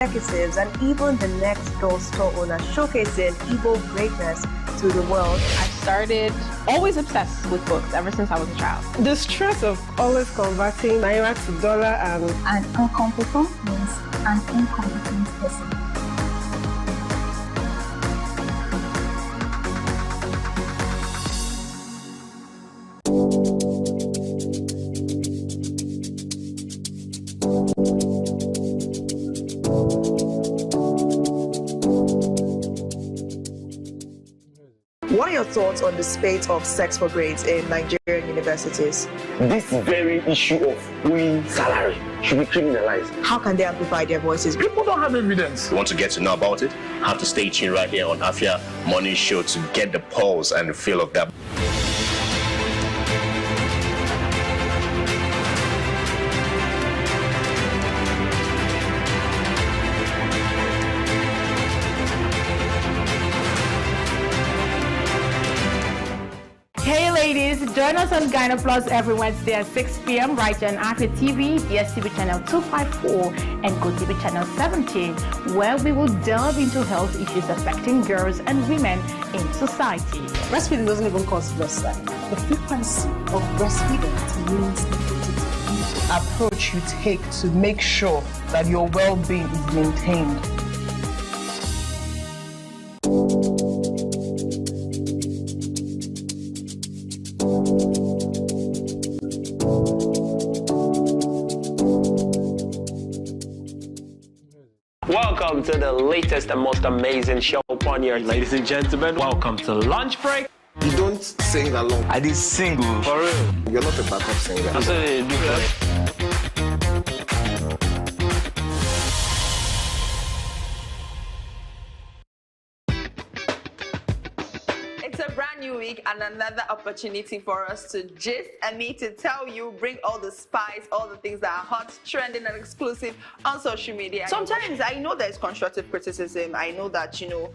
executives, and even the next door store owner, showcasing Igbo greatness to the world. I started always obsessed with books ever since I was a child. The stress of always converting naira to dollar and... An incompetent means an incompetent person. What are your thoughts on the spate of sex for grades in Nigerian universities? This very issue of owing salary should be criminalized. How can they amplify their voices? People don't have evidence. You want to get to know about it? Have to stay tuned right here on Afia Morning Show to get the pulse and the feel of that. Hey ladies, join us on Gyno Plus every Wednesday at 6 p.m. right here on Afia TV, DSTV channel 254 and GoTV channel 17, where we will delve into health issues affecting girls and women in society. Breastfeeding doesn't even cause breast size. The frequency of breastfeeding means the Approach you take to make sure that your well-being is maintained. Welcome to the latest and most amazing show upon your ladies and gentlemen. Welcome to Lunch Break. You don't sing along. I did single. For real. You're not a backup singer. I'm saying do that. It's a brand new week and another opportunity for us to gist and me to tell you, bring all the spice, all the things that are hot, trending and exclusive on social media. Sometimes I know there's constructive criticism. I know that you know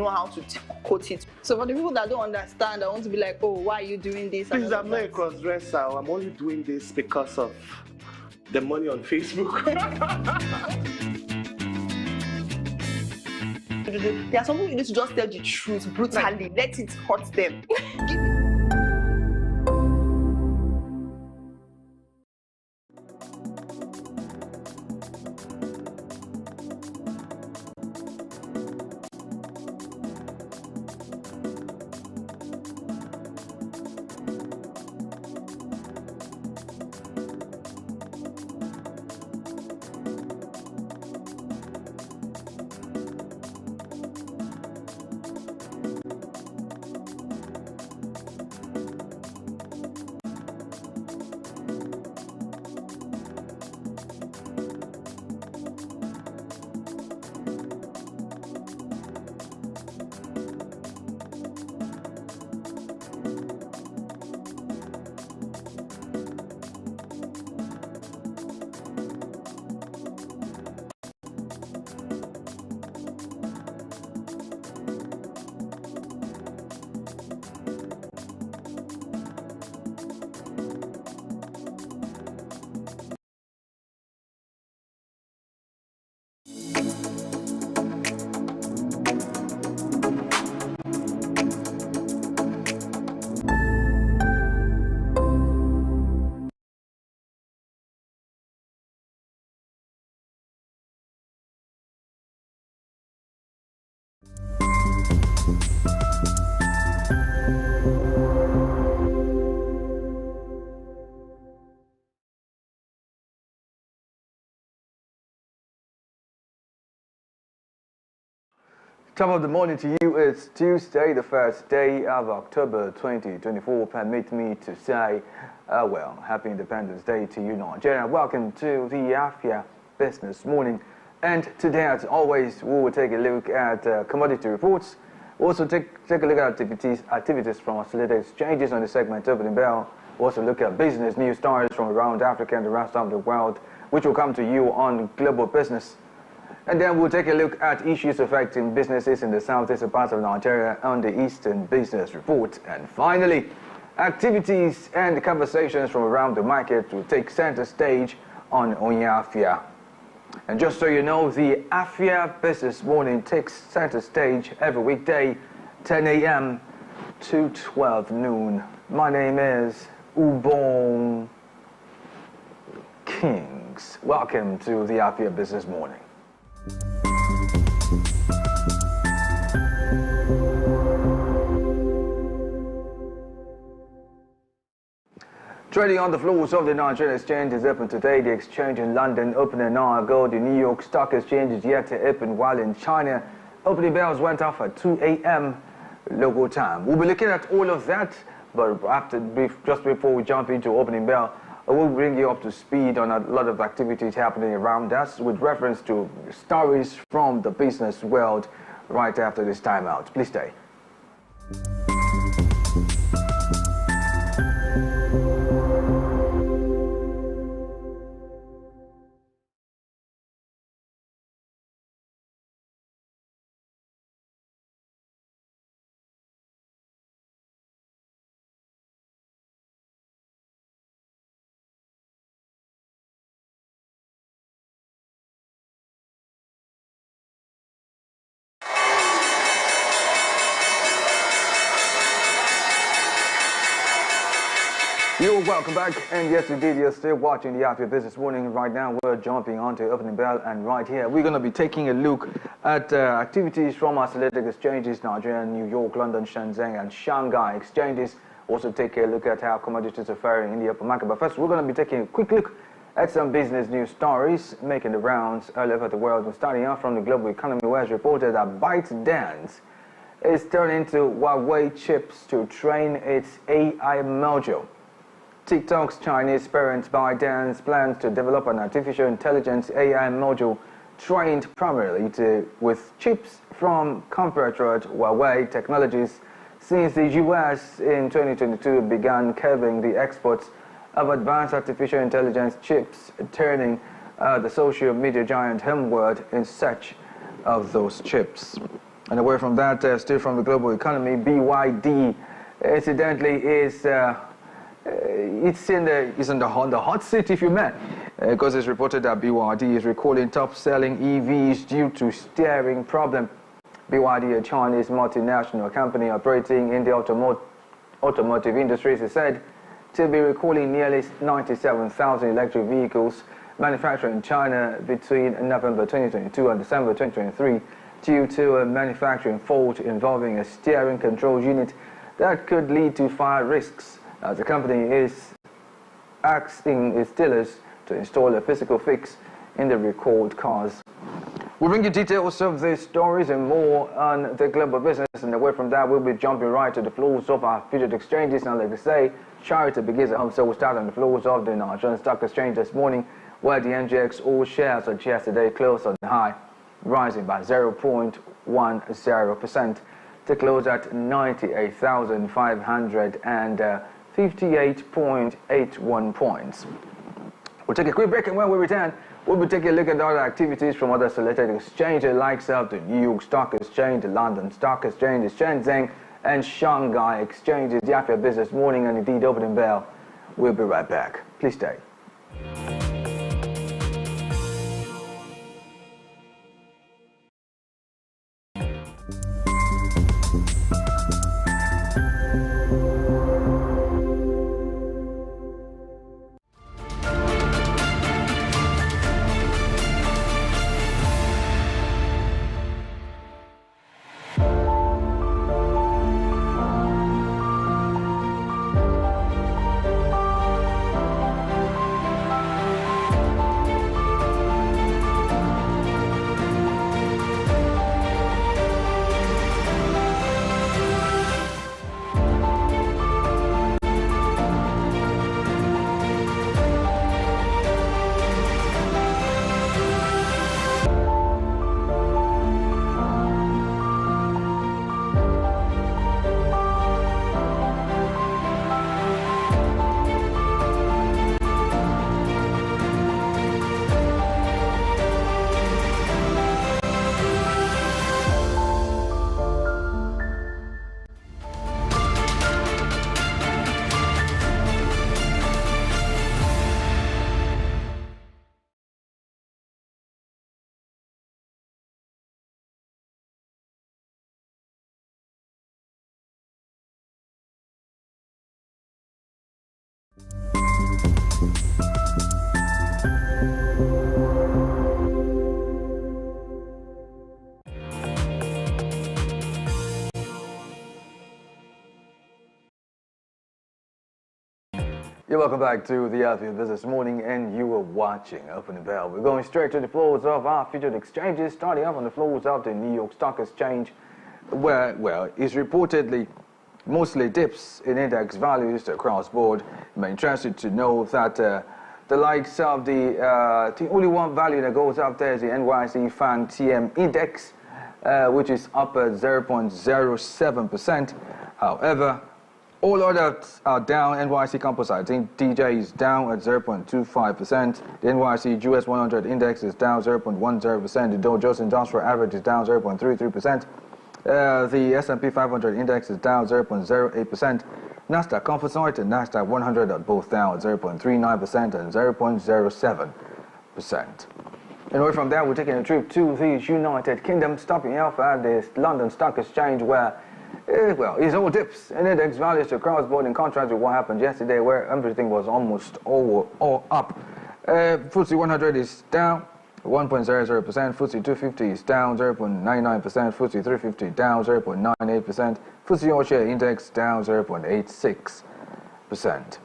how to quote it. So for the people that don't understand, I want to be like, oh, why are you doing this? Please, I'm not a cross-dresser. I'm only doing this because of the money on Facebook. There are some people you need to just tell the truth brutally. Let it hurt them. Top of the morning to you. It's Tuesday, the first day of October 2024. Permit me to say, well, Happy Independence Day to you, Nigeria. Welcome to the Afia Business Morning. And today, as always, we will take a look at commodity reports. We'll also take a look at activities from oscillator exchanges on the segment opening bell. We'll also look at business news stories from around Africa and the rest of the world, which will come to you on Global Business. And then we'll take a look at issues affecting businesses in the southeastern parts of Nigeria on the Eastern Business Report. And finally, activities and conversations from around the market will take center stage on Afia. And just so you know, the Afia Business Morning takes center stage every weekday, 10 a.m. to 12 noon. My name is Ubong Kings. Welcome to the Afia Business Morning. Trading on the floors of the Nigerian exchange is open today. The exchange in London opened an hour ago. The New York Stock Exchange is yet to open, while in China, opening bells went off at 2 a.m. local time. We'll be looking at all of that, but just before we jump into opening bell, I will bring you up to speed on a lot of activities happening around us with reference to stories from the business world right after this timeout. Please stay. You're welcome back, and yes indeed, you're still watching the Afia Business Morning. Right now we're jumping onto opening bell, and right here we're going to be taking a look at activities from our selected exchanges, Nigeria, New York, London, Shenzhen and Shanghai exchanges. Also take a look at how commodities are faring in the open market. But first we're going to be taking a quick look at some business news stories making the rounds all over the world. We're starting off from the global economy, where it's reported that ByteDance is turning to Huawei chips to train its AI module. TikTok's Chinese parent ByteDance plans to develop an artificial intelligence AI module trained primarily with chips from compatriot Huawei Technologies since the US in 2022 began curbing the exports of advanced artificial intelligence chips, turning the social media giant homeward in search of those chips. And away from that, still from the global economy, BYD incidentally is it's in the hot seat, if you may, because it's reported that BYD is recalling top-selling EVs due to steering problem. BYD, a Chinese multinational company operating in the automotive industry, is said to be recalling nearly 97,000 electric vehicles manufactured in China between November 2022 and December 2023 due to a manufacturing fault involving a steering control unit that could lead to fire risks. The company is asking its dealers to install a physical fix in the recalled cars. We'll bring you details of these stories and more on the global business, and away from that, we'll be jumping right to the floors of our featured exchanges. Now, like I say, charity begins at home, so we'll start on the floors of the Nigerian Stock Exchange this morning, where the NGX all shares on yesterday closed on the high, rising by 0.10% to close at 98,558.81 points. We'll take a quick break, and when we return, we'll be taking a look at other activities from other selected exchanges, like the New York Stock Exchange, the London Stock Exchange, the Shenzhen and Shanghai exchanges, the Afia Business Morning, and indeed opening bell. We'll be right back. Please stay. You're welcome back to the Afia Business Morning, and you are watching Open the Bell. We're going straight to the floors of our featured exchanges, starting off on the floors of the New York Stock Exchange, where, well, it's reportedly mostly dips in index values across board. I'm interested to know that the likes of the only one value that goes up there is the NYC FANG TM Index, which is up at 0.07%. However, all others are down. NYC Composite DJ is down at 0.25%. The NYC US 100 Index is down 0.10%. The Dow Jones Industrial Average is down 0.33%. The S&P 500 Index is down 0.08%. Nasdaq Composite and Nasdaq 100 are both down 0.39% and 0.07%. And away from that, we're taking a trip to the United Kingdom, stopping off at the London Stock Exchange, where well, it's all dips and index values across board, in contrast to what happened yesterday, where everything was almost all up. FTSE 100 is down 1.00%, FTSE 250 is down 0.99%, FTSE 350 down 0.98%, FTSE All-Share Index down 0.86%.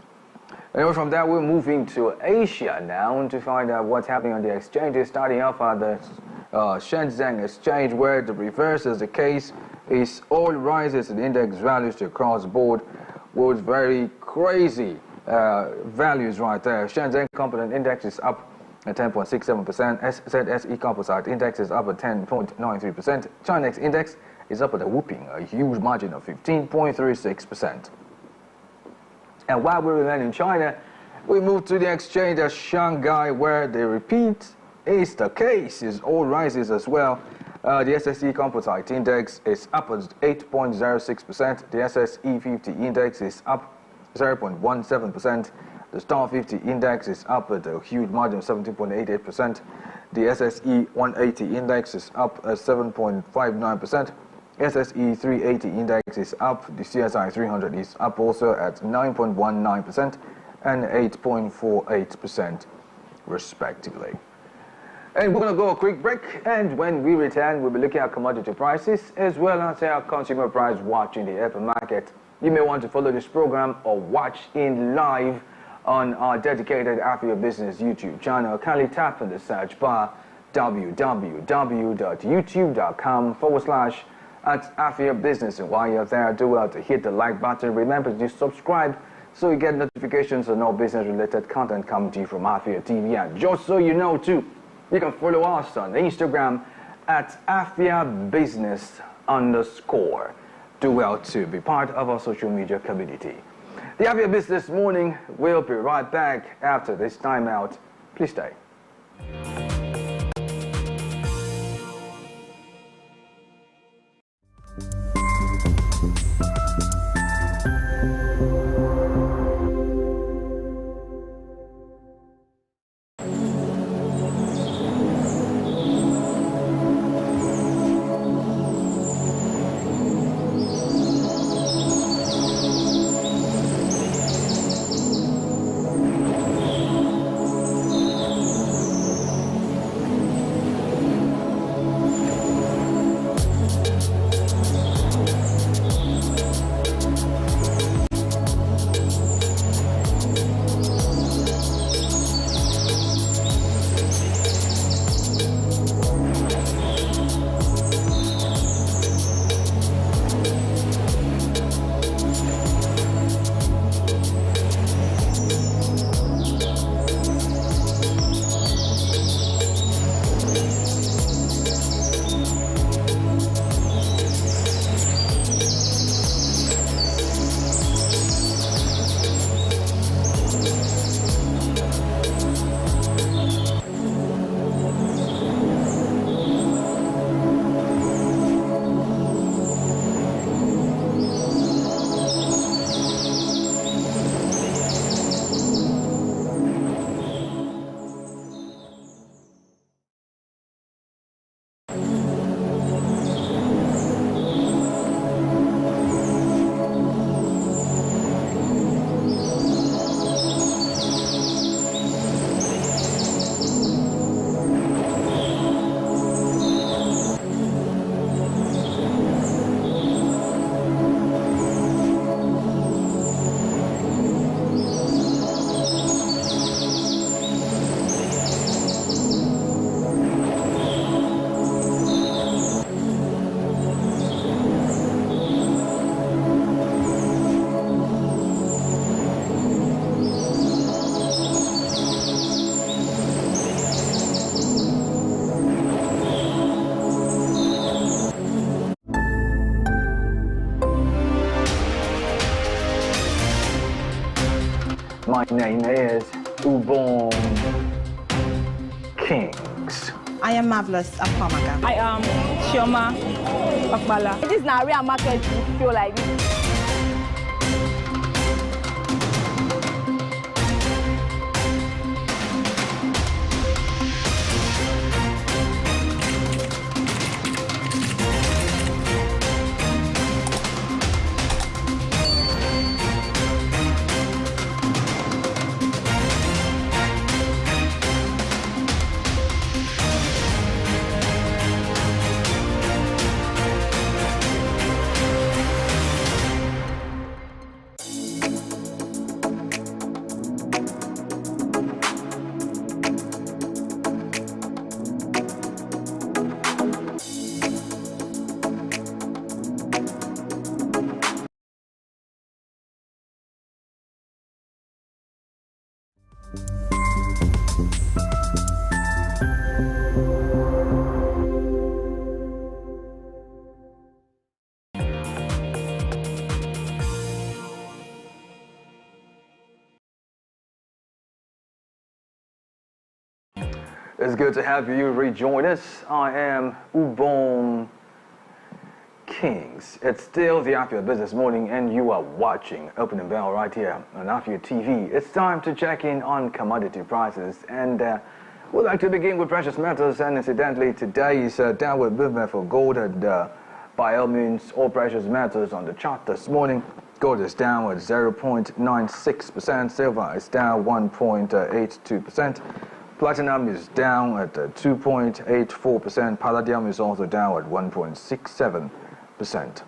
And from that, we're moving to Asia now to find out what's happening on the exchanges, starting off at the Shenzhen Exchange, where the reverse is the case. Is all rises in index values across board with very crazy values right there. Shenzhen Component Index is up at 10.67%. SZSE Composite Index is up at 10.93%. Chinex Index is up at a huge margin of 15.36%. And while we remain in China, we move to the exchange at Shanghai, where the repeat is the case. Is all rises as well. The SSE Composite Index is up at 8.06%. The SSE 50 Index is up 0.17%. The Star 50 Index is up at a huge margin of 17.88%. The SSE 180 Index is up at 7.59%. SSE 380 Index is up. The CSI 300 is up also at 9.19% and 8.48% respectively. And we're going to go a quick break, and when we return, we'll be looking at commodity prices as well as our consumer price watch in the open market. You may want to follow this program or watch in live on our dedicated Afia Business YouTube channel. Kindly tap in the search bar www.youtube.com/@Afia Business. And while you're there, do well to hit the like button. Remember to subscribe so you get notifications on all business-related content coming to you from Afia TV. And just so you know, too, you can follow us on Instagram at Afia Business _. Do well to be part of our social media community. The Afia Business Morning will be right back after this timeout. Please stay. nickname is Ubon Kings. I am Marvelous Afamaga. I am Chioma Akbala. This is not a real market show like this. It's good to have you rejoin us. I am Ubon Kings. It's still the Afia Business Morning and you are watching Opening Bell right here on Afia TV. It's time to check in on commodity prices and we'd like to begin with precious metals, and incidentally today is a downward movement for gold and by all means all precious metals on the chart this morning. Gold is down at 0.96%, silver is down 1.82%. Platinum is down at 2.84%. Palladium is also down at 1.67%.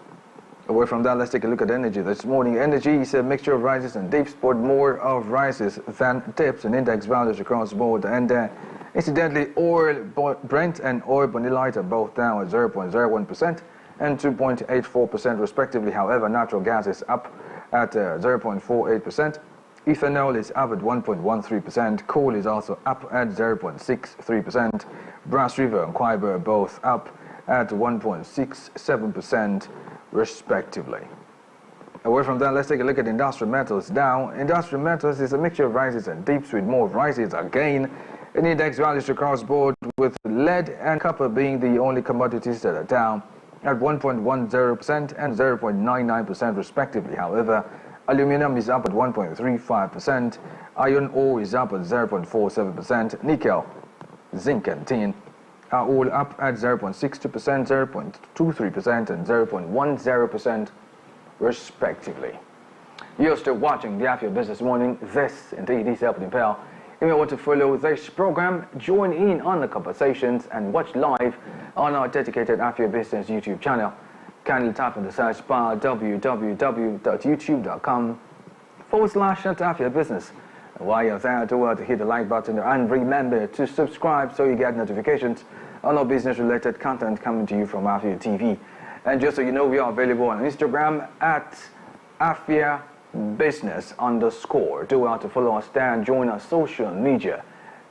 Away from that, let's take a look at energy. This morning, energy is a mixture of rises and dips, but more of rises than dips in index values across the board. And incidentally, oil, Brent and oil bonylite are both down at 0.01% and 2.84% respectively. However, natural gas is up at 0.48%. Ethanol is up at 1.13%. Coal is also up at 0.63%. Brass River and Quiber are both up at 1.67% respectively. Away from that, let's take a look at industrial metals. Now, industrial metals is a mixture of rises and dips with more rises again in index values across the board, with lead and copper being the only commodities that are down at 1.10% and 0.99% respectively. However, aluminum is up at 1.35%, iron ore is up at 0.47%, nickel, zinc and tin are all up at 0.62%, 0.23% and 0.10% respectively. You're still watching the Afia Business Morning. This indeed is Opening Bell. If you want to follow this program, join in on the conversations and watch live on our dedicated Afia Business YouTube channel. Kindly type in the search bar www.youtube.com/Afia Business. While you're there, do hit the like button and remember to subscribe so you get notifications on our business-related content coming to you from Afia TV. And just so you know, we are available on Instagram at Afia Business _ Do to follow us there and join our social media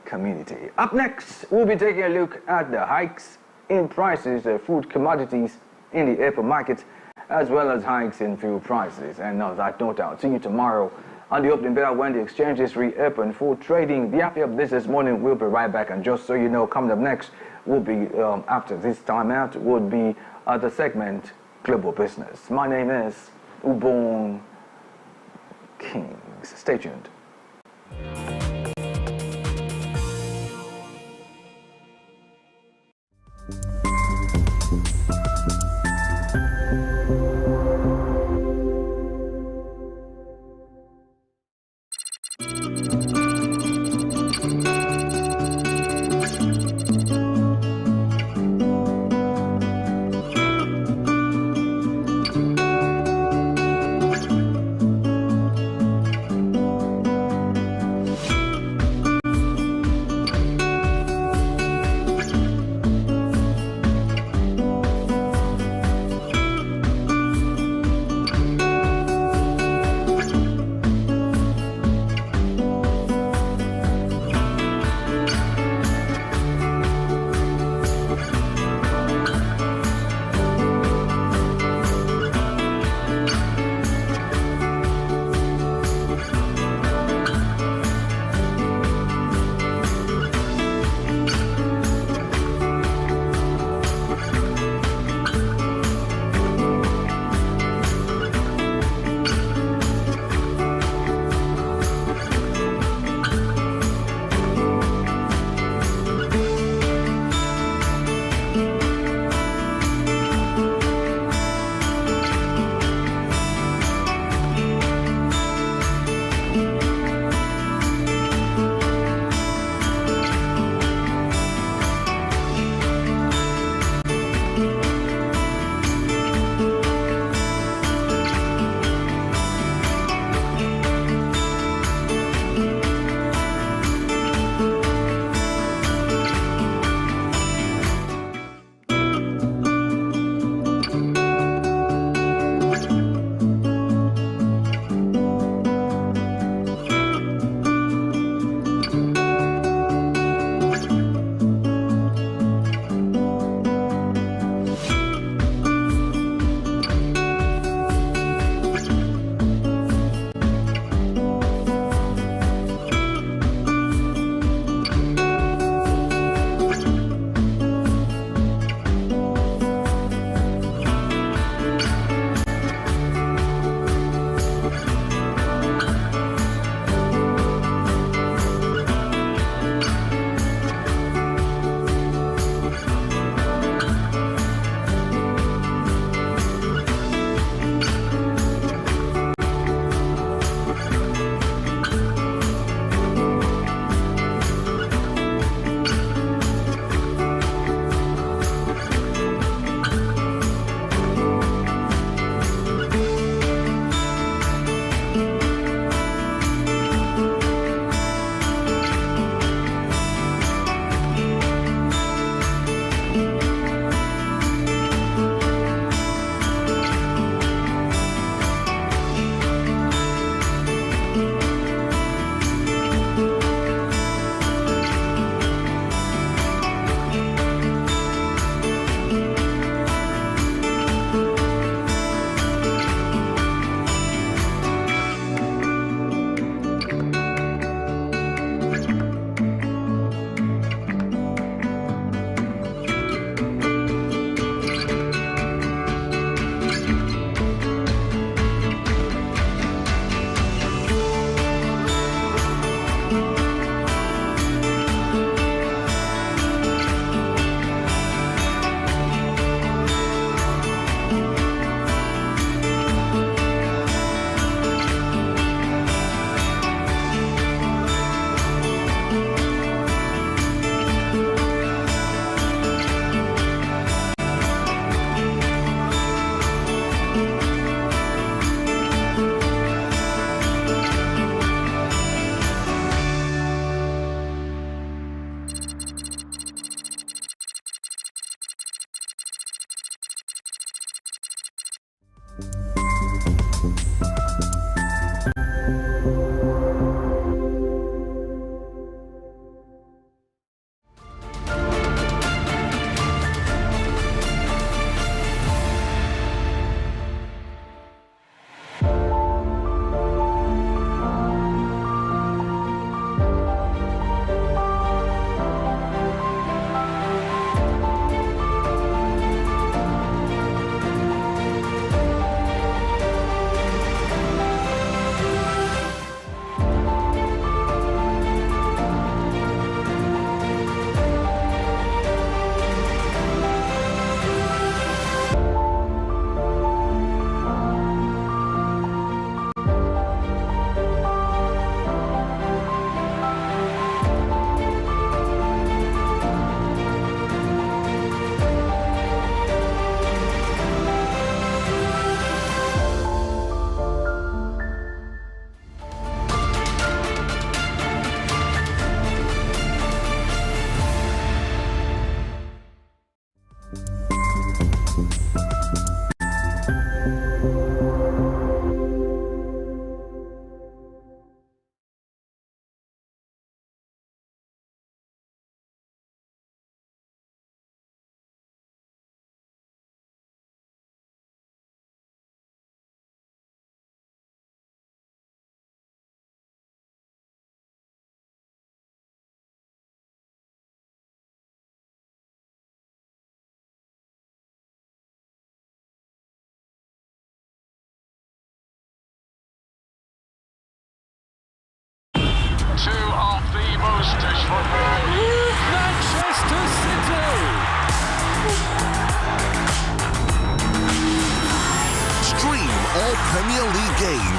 community. Up next, we'll be taking a look at the hikes in prices of food commodities in the airport market, as well as hikes in fuel prices. And on that note, I'll see you tomorrow on the Opening Bell when the exchanges reopen for trading. The Afia Business Morning will be right back. And just so you know, coming up next will be, after this time out, would be the segment Global Business. My name is Ubon Kings. Stay tuned.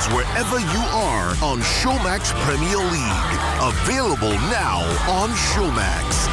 games wherever you are on Showmax Premier League. Available now on Showmax.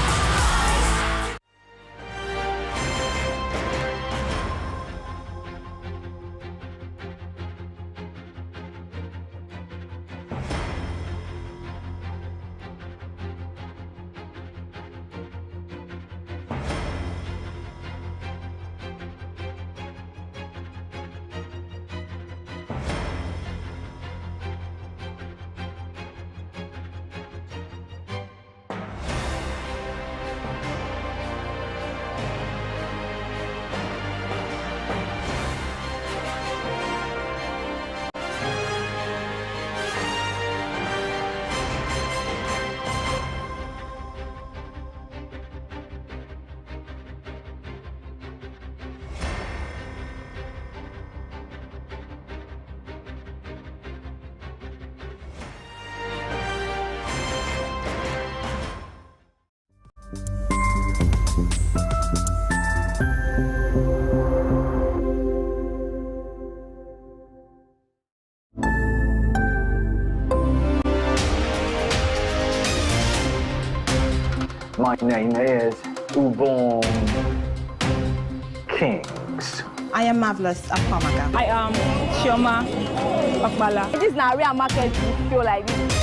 My name is Ubong Kings. I am Marvelous Afamaga. I am Chioma Akbala. This is not real market show like this.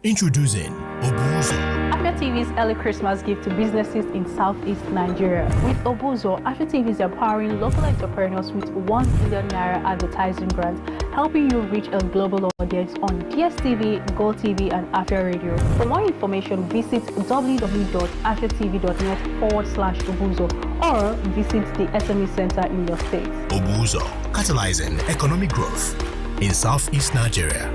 Introducing Obuzo. Afia TV's early Christmas gift to businesses in Southeast Nigeria. With Obuzo, Afia TV is empowering local entrepreneurs with 1 billion naira advertising grant, helping you reach a global audience on DSTV, GoTV, and Afia Radio. For more information, visit www.afiatv.net/Obuzo or visit the SME Center in your state. Obuzo, catalyzing economic growth in Southeast Nigeria.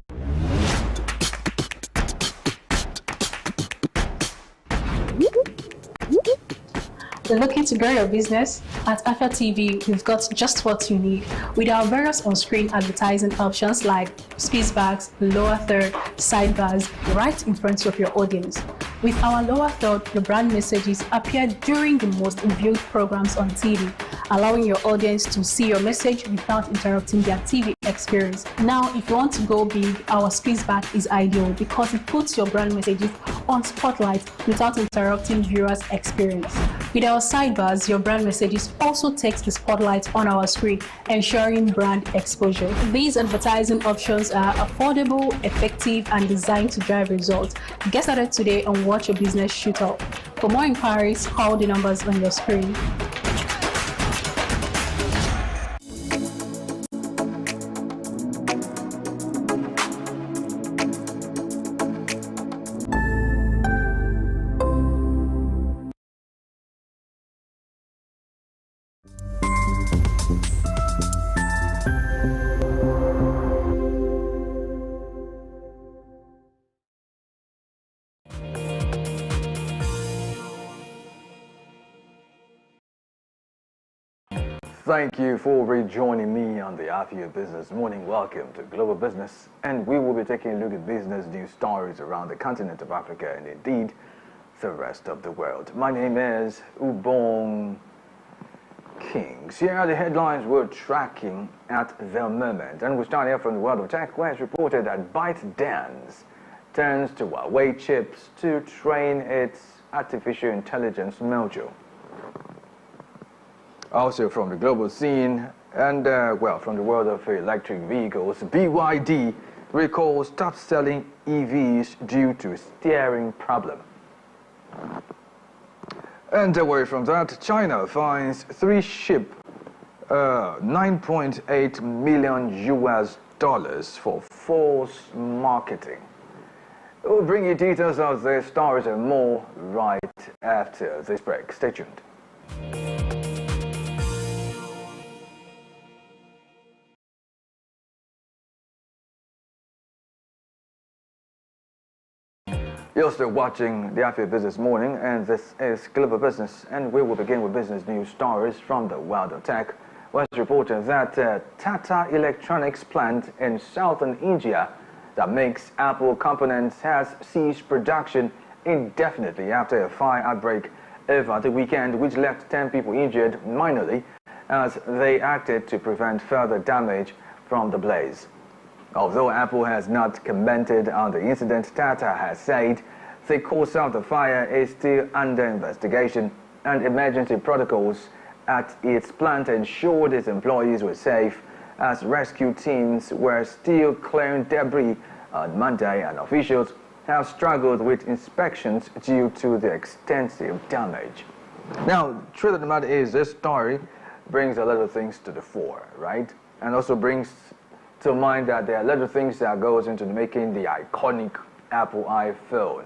Looking to grow your business? At Afia TV, we've got just what you need. With our various on-screen advertising options like spacebags, lower third, sidebars, right in front of your audience. With our lower third, your brand messages appear during the most viewed programs on TV, allowing your audience to see your message without interrupting their TV experience. Now, if you want to go big, our spacebar is ideal because it puts your brand messages on spotlight without interrupting viewers' experience. With our sidebars, your brand messages also takes the spotlight on our screen, ensuring brand exposure. These advertising options are affordable, effective, and designed to drive results. Get started today and watch your business shoot up. For more inquiries, call the numbers on your screen. Thank you for rejoining me on the Afia Business Morning. Welcome to Global Business, and we will be taking a look at business news stories around the continent of Africa and indeed the rest of the world. My name is Ubong Kings. Here are the headlines we're tracking at the moment, and we're starting off from the world of tech, where it's reported that ByteDance turns to Huawei chips to train its artificial intelligence module. Also from the global scene, and from the world of electric vehicles, BYD recalls top-selling EVs due to steering problem. And away from that, China fines 3 ships $9.8 million for false marketing. We'll bring you details of the stories and more right after this break. Stay tuned. still watching the Afia Business Morning, and this is Global Business, and we will begin with business news stories from the world of tech. Was reported that Tata Electronics plant in southern India that makes Apple components has ceased production indefinitely after a fire outbreak over the weekend, which left 10 people injured minorly as they acted to prevent further damage from the blaze. Although Apple has not commented on the incident, Tata has said the cause of the fire is still under investigation, and emergency protocols at its plant ensured its employees were safe as rescue teams were still clearing debris on Monday, and officials have struggled with inspections due to the extensive damage. Now, the truth of the matter is, this story brings a lot of things to the fore, right? And also brings to mind that there are a lot of things that goes into making the iconic Apple iPhone,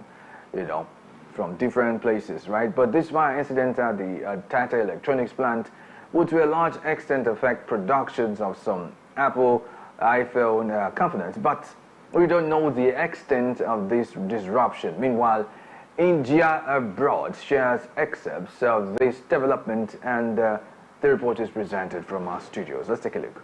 you know, from different places, right? But this fire incident at the Tata Electronics plant would to a large extent affect productions of some Apple iPhone components, but we don't know the extent of this disruption. Meanwhile, India Abroad shares excerpts of this development, and the report is presented from our studios. Let's take a look.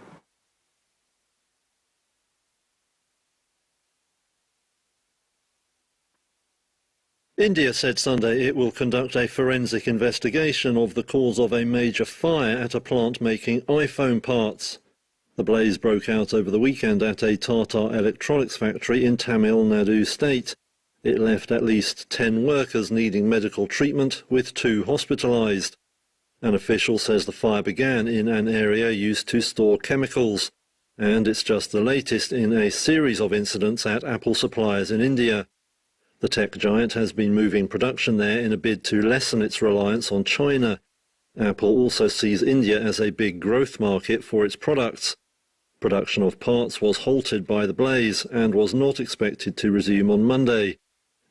India said Sunday it will conduct a forensic investigation of the cause of a major fire at a plant making iPhone parts. The blaze broke out over the weekend at a Tata Electronics factory in Tamil Nadu state. It left at least 10 workers needing medical treatment, with 2 hospitalized. An official says the fire began in an area used to store chemicals, and it's just the latest in a series of incidents at Apple suppliers in India. The tech giant has been moving production there in a bid to lessen its reliance on China. Apple also sees India as a big growth market for its products. Production of parts was halted by the blaze and was not expected to resume on Monday.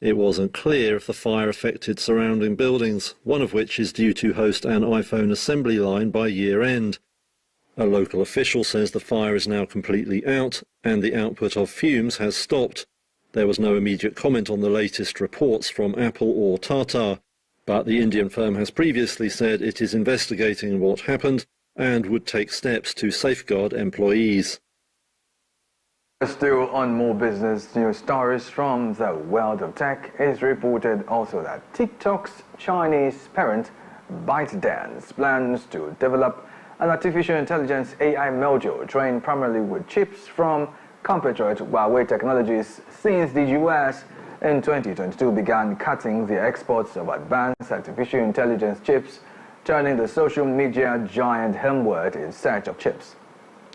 It wasn't clear if the fire affected surrounding buildings, one of which is due to host an iPhone assembly line by year-end. A local official says the fire is now completely out and the output of fumes has stopped. There was no immediate comment on the latest reports from Apple or Tata, but the Indian firm has previously said it is investigating what happened and would take steps to safeguard employees. Still on more business news stories from the world of tech, is reported also that TikTok's Chinese parent ByteDance plans to develop an artificial intelligence AI module trained primarily with chips from compatriot Huawei Technologies, since the US in 2022 began cutting the exports of advanced artificial intelligence chips, turning the social media giant homeward in search of chips.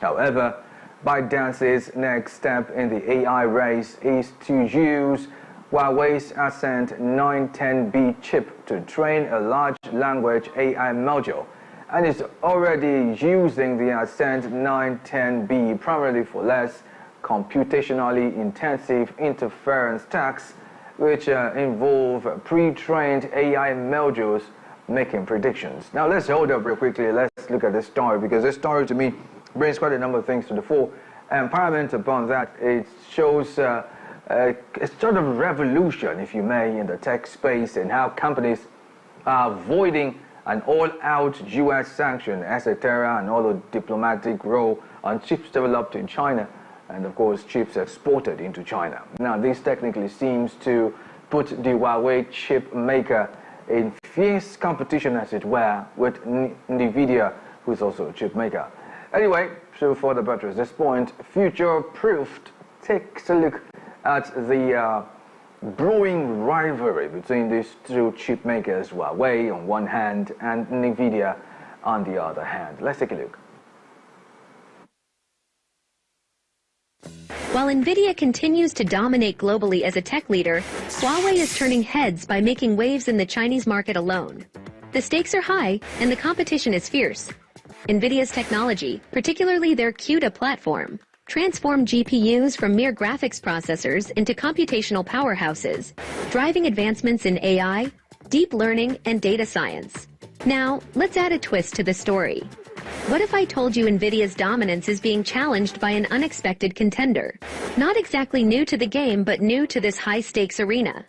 However, ByteDance's next step in the AI race is to use Huawei's Ascent 910B chip to train a large language AI module, and is already using the Ascent 910B primarily for less computationally intensive interference tasks, which involve pre-trained AI modules making predictions. Now let's hold up real quickly. Let's look at this story, because this story to me brings quite a number of things to the fore. And paramount upon that, it shows a sort of revolution, if you may, in the tech space, and how companies are avoiding an all-out US sanction, etc., and all the diplomatic role on chips developed in China, and of course chips exported into China. Now this technically seems to put the Huawei chip maker in fierce competition, as it were, with NVIDIA, who's also a chip maker. Anyway, to further buttress this point, future-proofed takes a look at the brewing rivalry between these two chip makers, Huawei on one hand and NVIDIA on the other hand. Let's take a look. While NVIDIA continues to dominate globally as a tech leader, Huawei is turning heads by making waves in the Chinese market alone. The stakes are high and the competition is fierce. NVIDIA's technology, particularly their CUDA platform, transformed GPUs from mere graphics processors into computational powerhouses, driving advancements in AI, deep learning, and data science. Now, let's add a twist to the story. What if I told you NVIDIA's dominance is being challenged by an unexpected contender? Not exactly new to the game, but new to this high-stakes arena.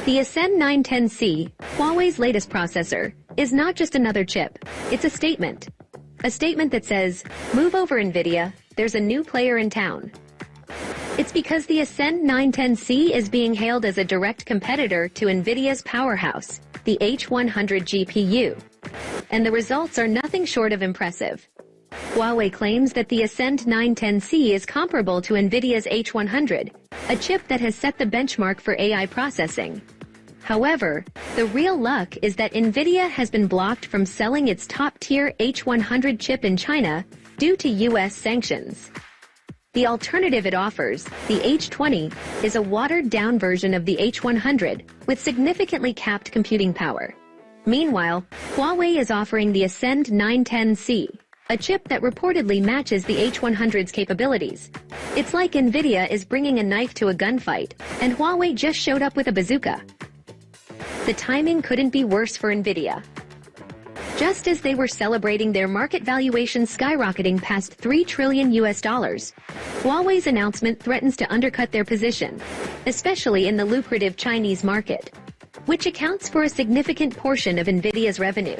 The Ascend 910C, Huawei's latest processor, is not just another chip. It's a statement. A statement that says, move over NVIDIA, there's a new player in town. It's because the Ascend 910C is being hailed as a direct competitor to NVIDIA's powerhouse, the H100 GPU. And the results are nothing short of impressive. Huawei claims that the Ascend 910C is comparable to NVIDIA's H100, a chip that has set the benchmark for AI processing. However, the real luck is that NVIDIA has been blocked from selling its top-tier H100 chip in China due to U.S. sanctions. The alternative it offers, the H20, is a watered-down version of the H100 with significantly capped computing power. Meanwhile, Huawei is offering the Ascend 910C, a chip that reportedly matches the H100's capabilities. It's like NVIDIA is bringing a knife to a gunfight, and Huawei just showed up with a bazooka. The timing couldn't be worse for NVIDIA. Just as they were celebrating their market valuation skyrocketing past $3 trillion, Huawei's announcement threatens to undercut their position, especially in the lucrative Chinese market, which accounts for a significant portion of NVIDIA's revenue.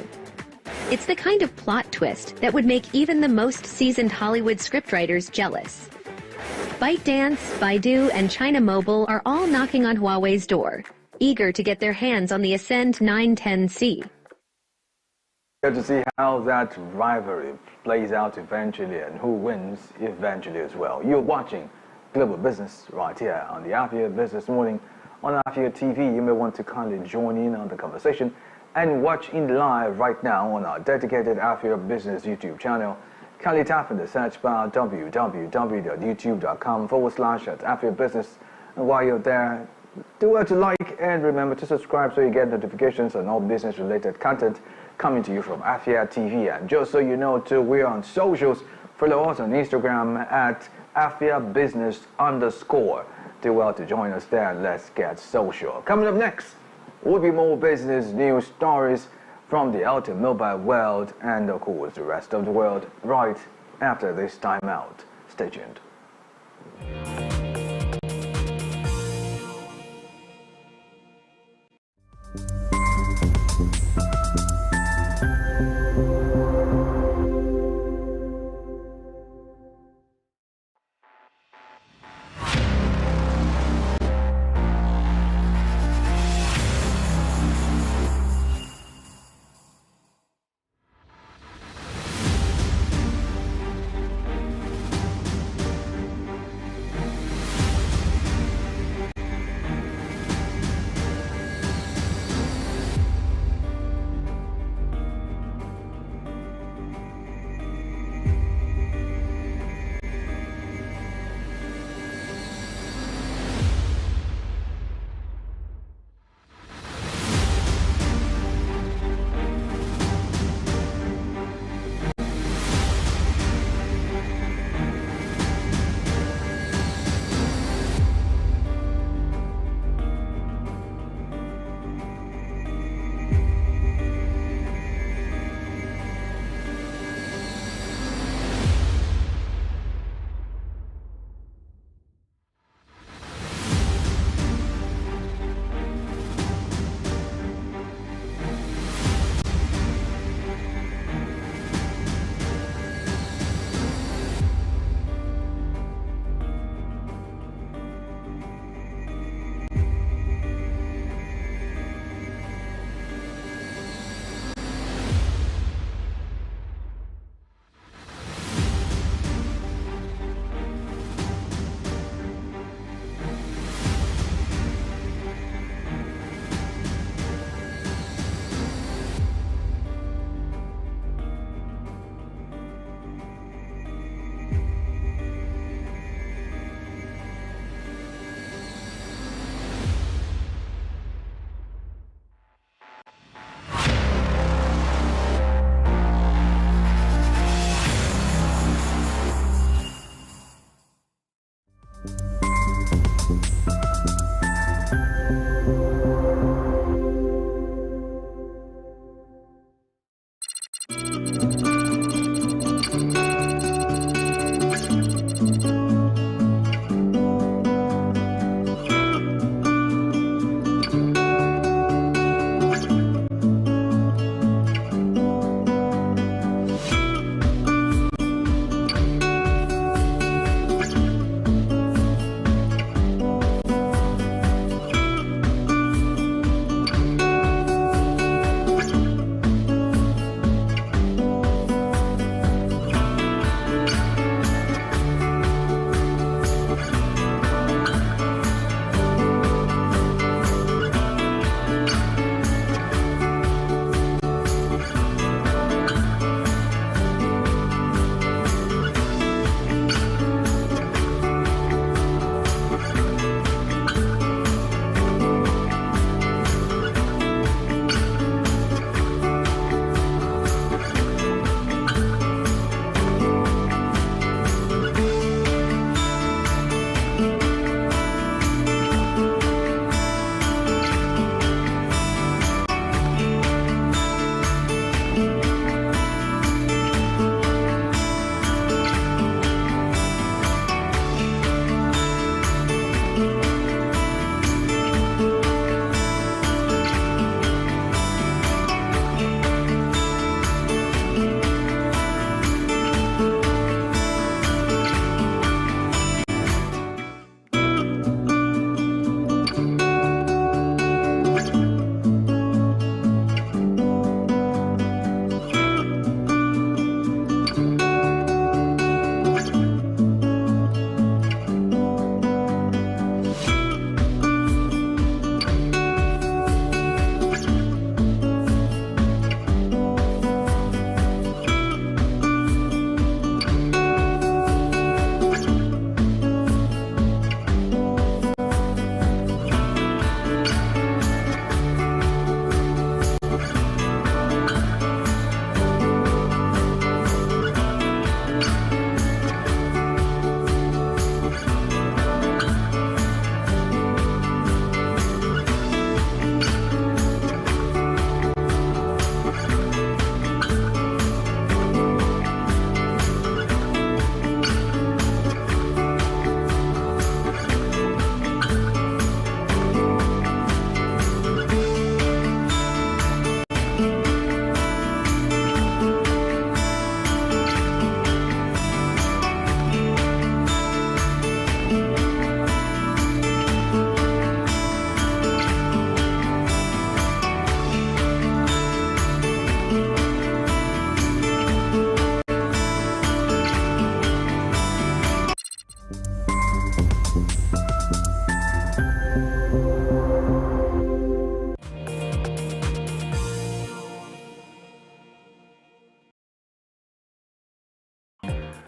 It's the kind of plot twist that would make even the most seasoned Hollywood scriptwriters jealous. ByteDance, Baidu, and China Mobile are all knocking on Huawei's door, eager to get their hands on the Ascend 910C. Good to see how that rivalry plays out eventually and who wins eventually as well. You're watching Global Business right here on the Afia Business Morning on Afia TV. You may want to kindly join in on the conversation and watch in live right now on our dedicated Afia Business YouTube channel. Kindly tap in the search bar www.youtube.com/Afia Business. And while you're there, do well to like and remember to subscribe so you get notifications on all business-related content coming to you from Afia TV. And just so you know too, we're on socials. Follow us on Instagram at Afia Business _. Do well to join us there and let's get social. Coming up next will be more business news stories from the automobile world and of course the rest of the world right after this time out. Stay tuned.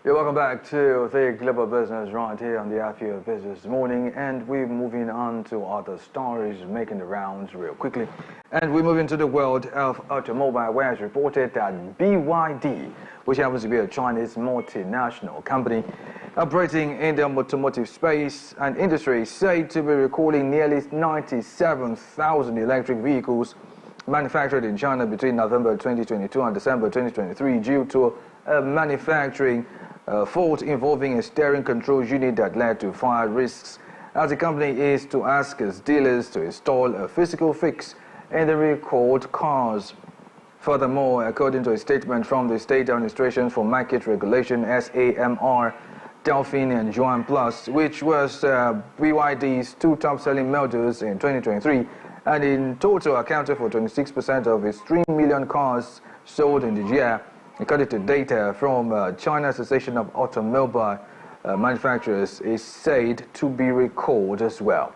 You're welcome back to the Global Business right here on the Afia Business Morning, and we're moving on to other stories making the rounds real quickly. And we move into the world of automobile, where it's reported that BYD, which happens to be a Chinese multinational company operating in the automotive space and industry, is said to be recalling nearly 97,000 electric vehicles manufactured in China between November 2022 and December 2023 due to a manufacturing fault involving a steering control unit that led to fire risks, as the company is to ask its dealers to install a physical fix in the recalled cars. Furthermore, according to a statement from the State Administration for Market Regulation (SAMR), Delphine and Yuan Plus, which was BYD's two top-selling models in 2023, and in total accounted for 26% of its 3 million cars sold in the year, according to data from China Association of Automobile Manufacturers, is said to be recalled as well.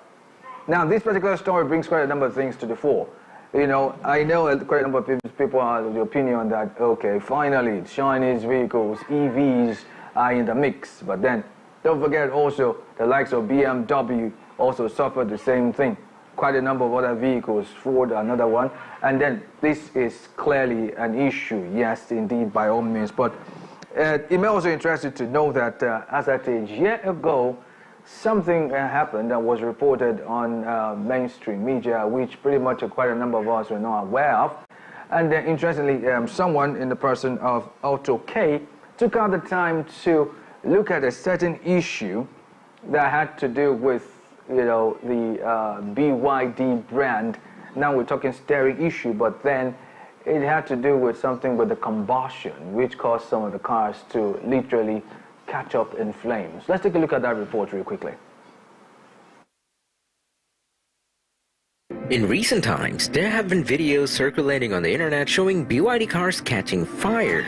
Now, this particular story brings quite a number of things to the fore. You know, I know quite a number of people are of the opinion that, okay, finally, Chinese vehicles, EVs, are in the mix. But then, don't forget also, the likes of BMW also suffered the same thing. Quite a number of other vehicles, Ford, another one. And then this is clearly an issue, yes, indeed, by all means. But it may also interest you to know that as at a year ago, something happened that was reported on mainstream media, which pretty much quite a number of us were not aware of. And interestingly, someone in the person of Auto K took out the time to look at a certain issue that had to do with, you know, the BYD brand. Now we're talking steering issue, but then it had to do with something with the combustion, which caused some of the cars to literally catch up in flames. Let's take a look at that report real quickly. In recent times, there have been videos circulating on the internet showing BYD cars catching fire,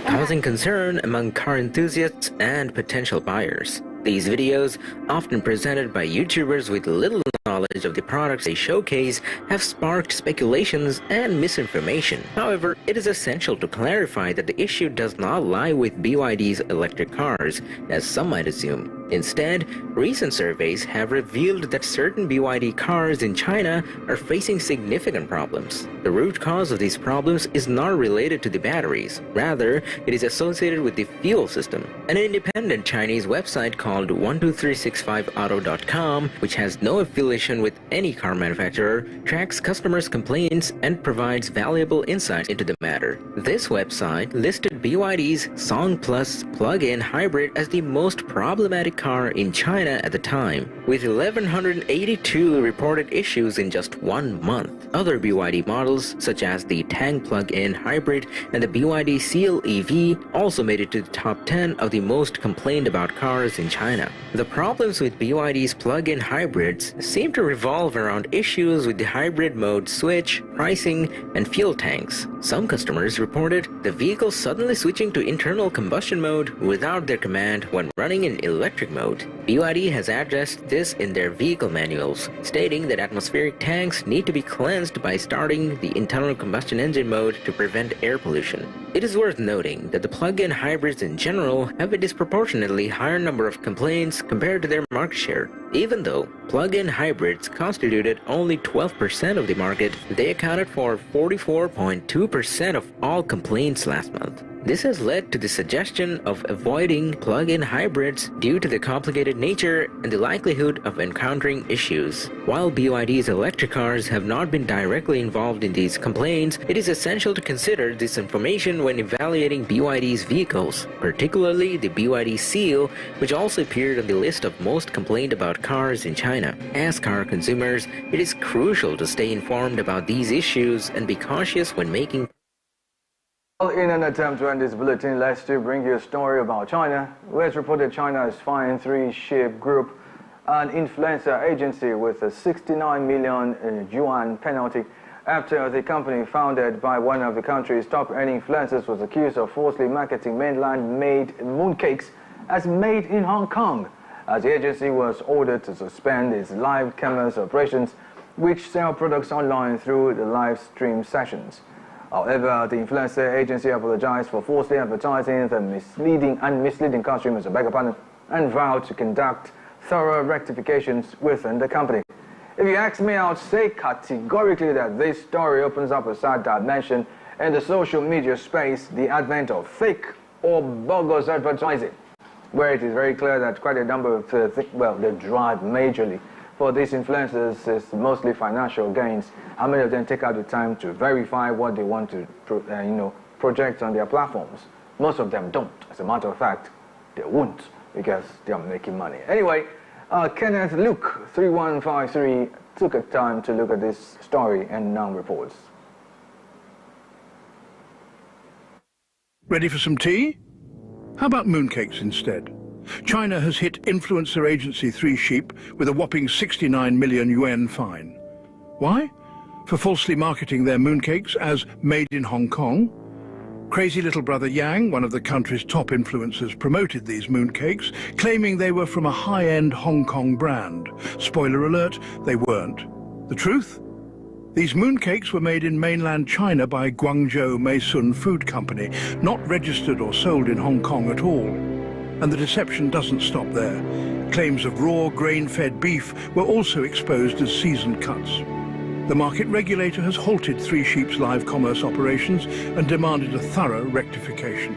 causing concern among car enthusiasts and potential buyers. These videos, often presented by YouTubers with little knowledge of the products they showcase, have sparked speculations and misinformation. However, it is essential to clarify that the issue does not lie with BYD's electric cars, as some might assume. Instead, recent surveys have revealed that certain BYD cars in China are facing significant problems. The root cause of these problems is not related to the batteries. Rather, it is associated with the fuel system. An independent Chinese website called 12365auto.com, which has no affiliation with any car manufacturer, tracks customers' complaints and provides valuable insights into the matter. This website listed BYD's Song Plus plug-in hybrid as the most problematic car in China at the time, with 1,182 reported issues in just 1 month. Other BYD models, such as the Tang plug-in hybrid and the BYD Seal EV, also made it to the top 10 of the most complained about cars in China. The problems with BYD's plug-in hybrids seem to revolve around issues with the hybrid mode switch, pricing, and fuel tanks. Some customers reported the vehicle suddenly switching to internal combustion mode without their command when running in electric mode. BYD has addressed this in their vehicle manuals, stating that atmospheric tanks need to be cleansed by starting the internal combustion engine mode to prevent air pollution. It is worth noting that the plug-in hybrids in general have a disproportionately higher number of complaints compared to their market share. Even though plug-in hybrids constituted only 12% of the market, they accounted for 44.2% of all complaints last month. This has led to the suggestion of avoiding plug-in hybrids due to the complicated nature and the likelihood of encountering issues. While BYD's electric cars have not been directly involved in these complaints, it is essential to consider this information when evaluating BYD's vehicles, particularly the BYD Seal, which also appeared on the list of most complained about cars in China. As car consumers, it is crucial to stay informed about these issues and be cautious when making. Well, in an attempt to end this bulletin, let's still bring you a story about China, where it's reported China has fined 3-ship group, an influencer agency, with a 69 million yuan penalty after the company founded by one of the country's top-earning influencers was accused of falsely marketing mainland-made mooncakes as made in Hong Kong, as the agency was ordered to suspend its live commerce operations, which sell products online through the live stream sessions. However, the influencer agency apologized for falsely advertising the misleading consumers, and vowed to conduct thorough rectifications within the company. If you ask me, I would say categorically that this story opens up a sad dimension in the social media space, the advent of fake or bogus advertising, where it is very clear that quite a number of the drive majorly for these influencers is mostly financial gains. How many of them take out the time to verify what they want to project on their platforms? Most of them don't. As a matter of fact, they won't, because they are making money. Anyway, Kenneth Luke 3153 took a time to look at this story and now reports. Ready for some tea? How about mooncakes instead? China has hit influencer agency 3 Sheep with a whopping 69 million yuan fine. Why? For falsely marketing their mooncakes as made in Hong Kong. Crazy little brother Yang, one of the country's top influencers, promoted these mooncakes, claiming they were from a high-end Hong Kong brand. Spoiler alert, they weren't. The truth? These mooncakes were made in mainland China by Guangzhou Meisun Food Company, not registered or sold in Hong Kong at all. And the deception doesn't stop there. Claims of raw, grain-fed beef were also exposed as seasoned cuts. The market regulator has halted 3 Sheep's live commerce operations and demanded a thorough rectification.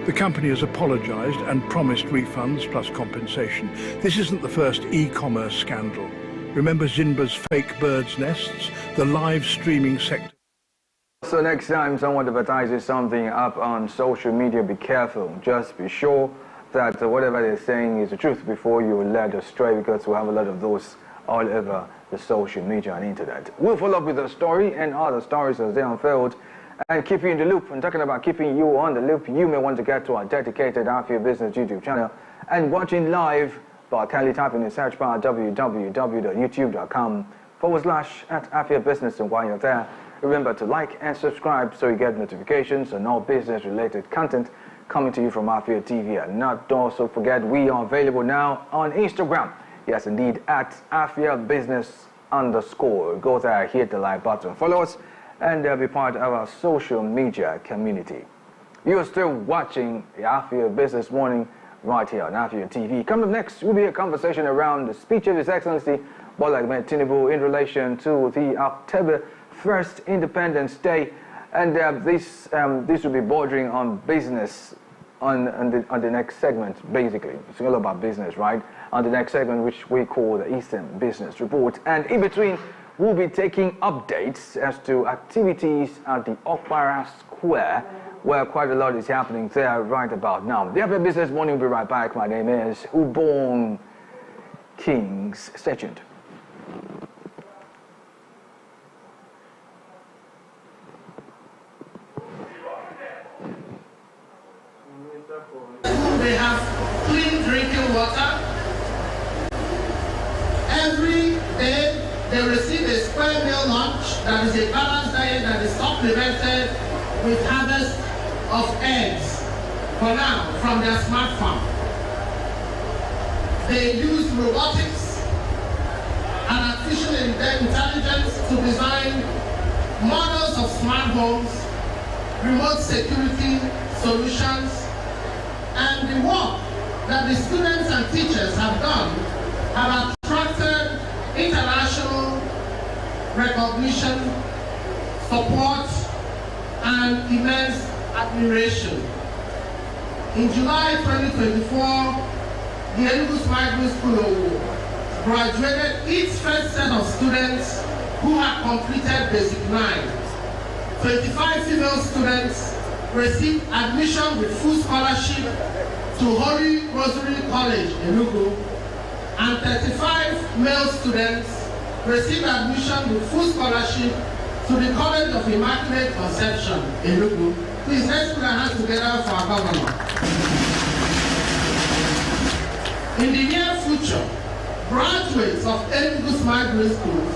The company has apologized and promised refunds plus compensation. This isn't the first e-commerce scandal. Remember Zinba's fake birds' nests, the live streaming sector? So next time someone advertises something up on social media, be careful. Just be sure that whatever they're saying is the truth before you are led astray, because we have a lot of those all over the social media and internet. We'll follow up with the story and other stories as they unfold and keep you in the loop. And talking about keeping you on the loop, you may want to get to our dedicated Afia Business YouTube channel and watching live by kindly typing in the search bar www.youtube.com/@Afia Business. And while you're there, remember to like and subscribe so you get notifications on all business-related content coming to you from Afia TV. And not to also forget, we are available now on Instagram. Yes, indeed, at Afia Business _. Go there, hit the like button, follow us, and be part of our social media community. You are still watching the Afia Business Morning right here on Afia TV. Coming up next will be a conversation around the speech of His Excellency Bola Ahmed Tinubu in relation to the October 1st Independence Day, and this will be bordering on business on the next segment. Basically, it's all about business, right? On the next segment, which we call the Eastern Business Report, and in between, we'll be taking updates as to activities at the Okpara Square, where quite a lot is happening there right about now. The Afia Business Morning will be right back. My name is Ubong Kings. Stay tuned. They have clean drinking water. Every day they receive a square meal lunch that is a balanced diet that is supplemented with harvest of eggs for now from their smart farm. They use robotics and artificial intelligence to design models of smart homes, remote security solutions, and the work that the students and teachers have done have attracted international recognition, support, and immense admiration. In July 2024, the Enugu Smart School graduated its first set of students who had completed Basic 9. 25 female students received admission with full scholarship to Holy Rosary College, Enugu, and 35 male students received admission with full scholarship to the College of Immaculate Conception, Enugu. Please, let's put our hands together for our governor. In the near future, graduates of Enugu Smart Schools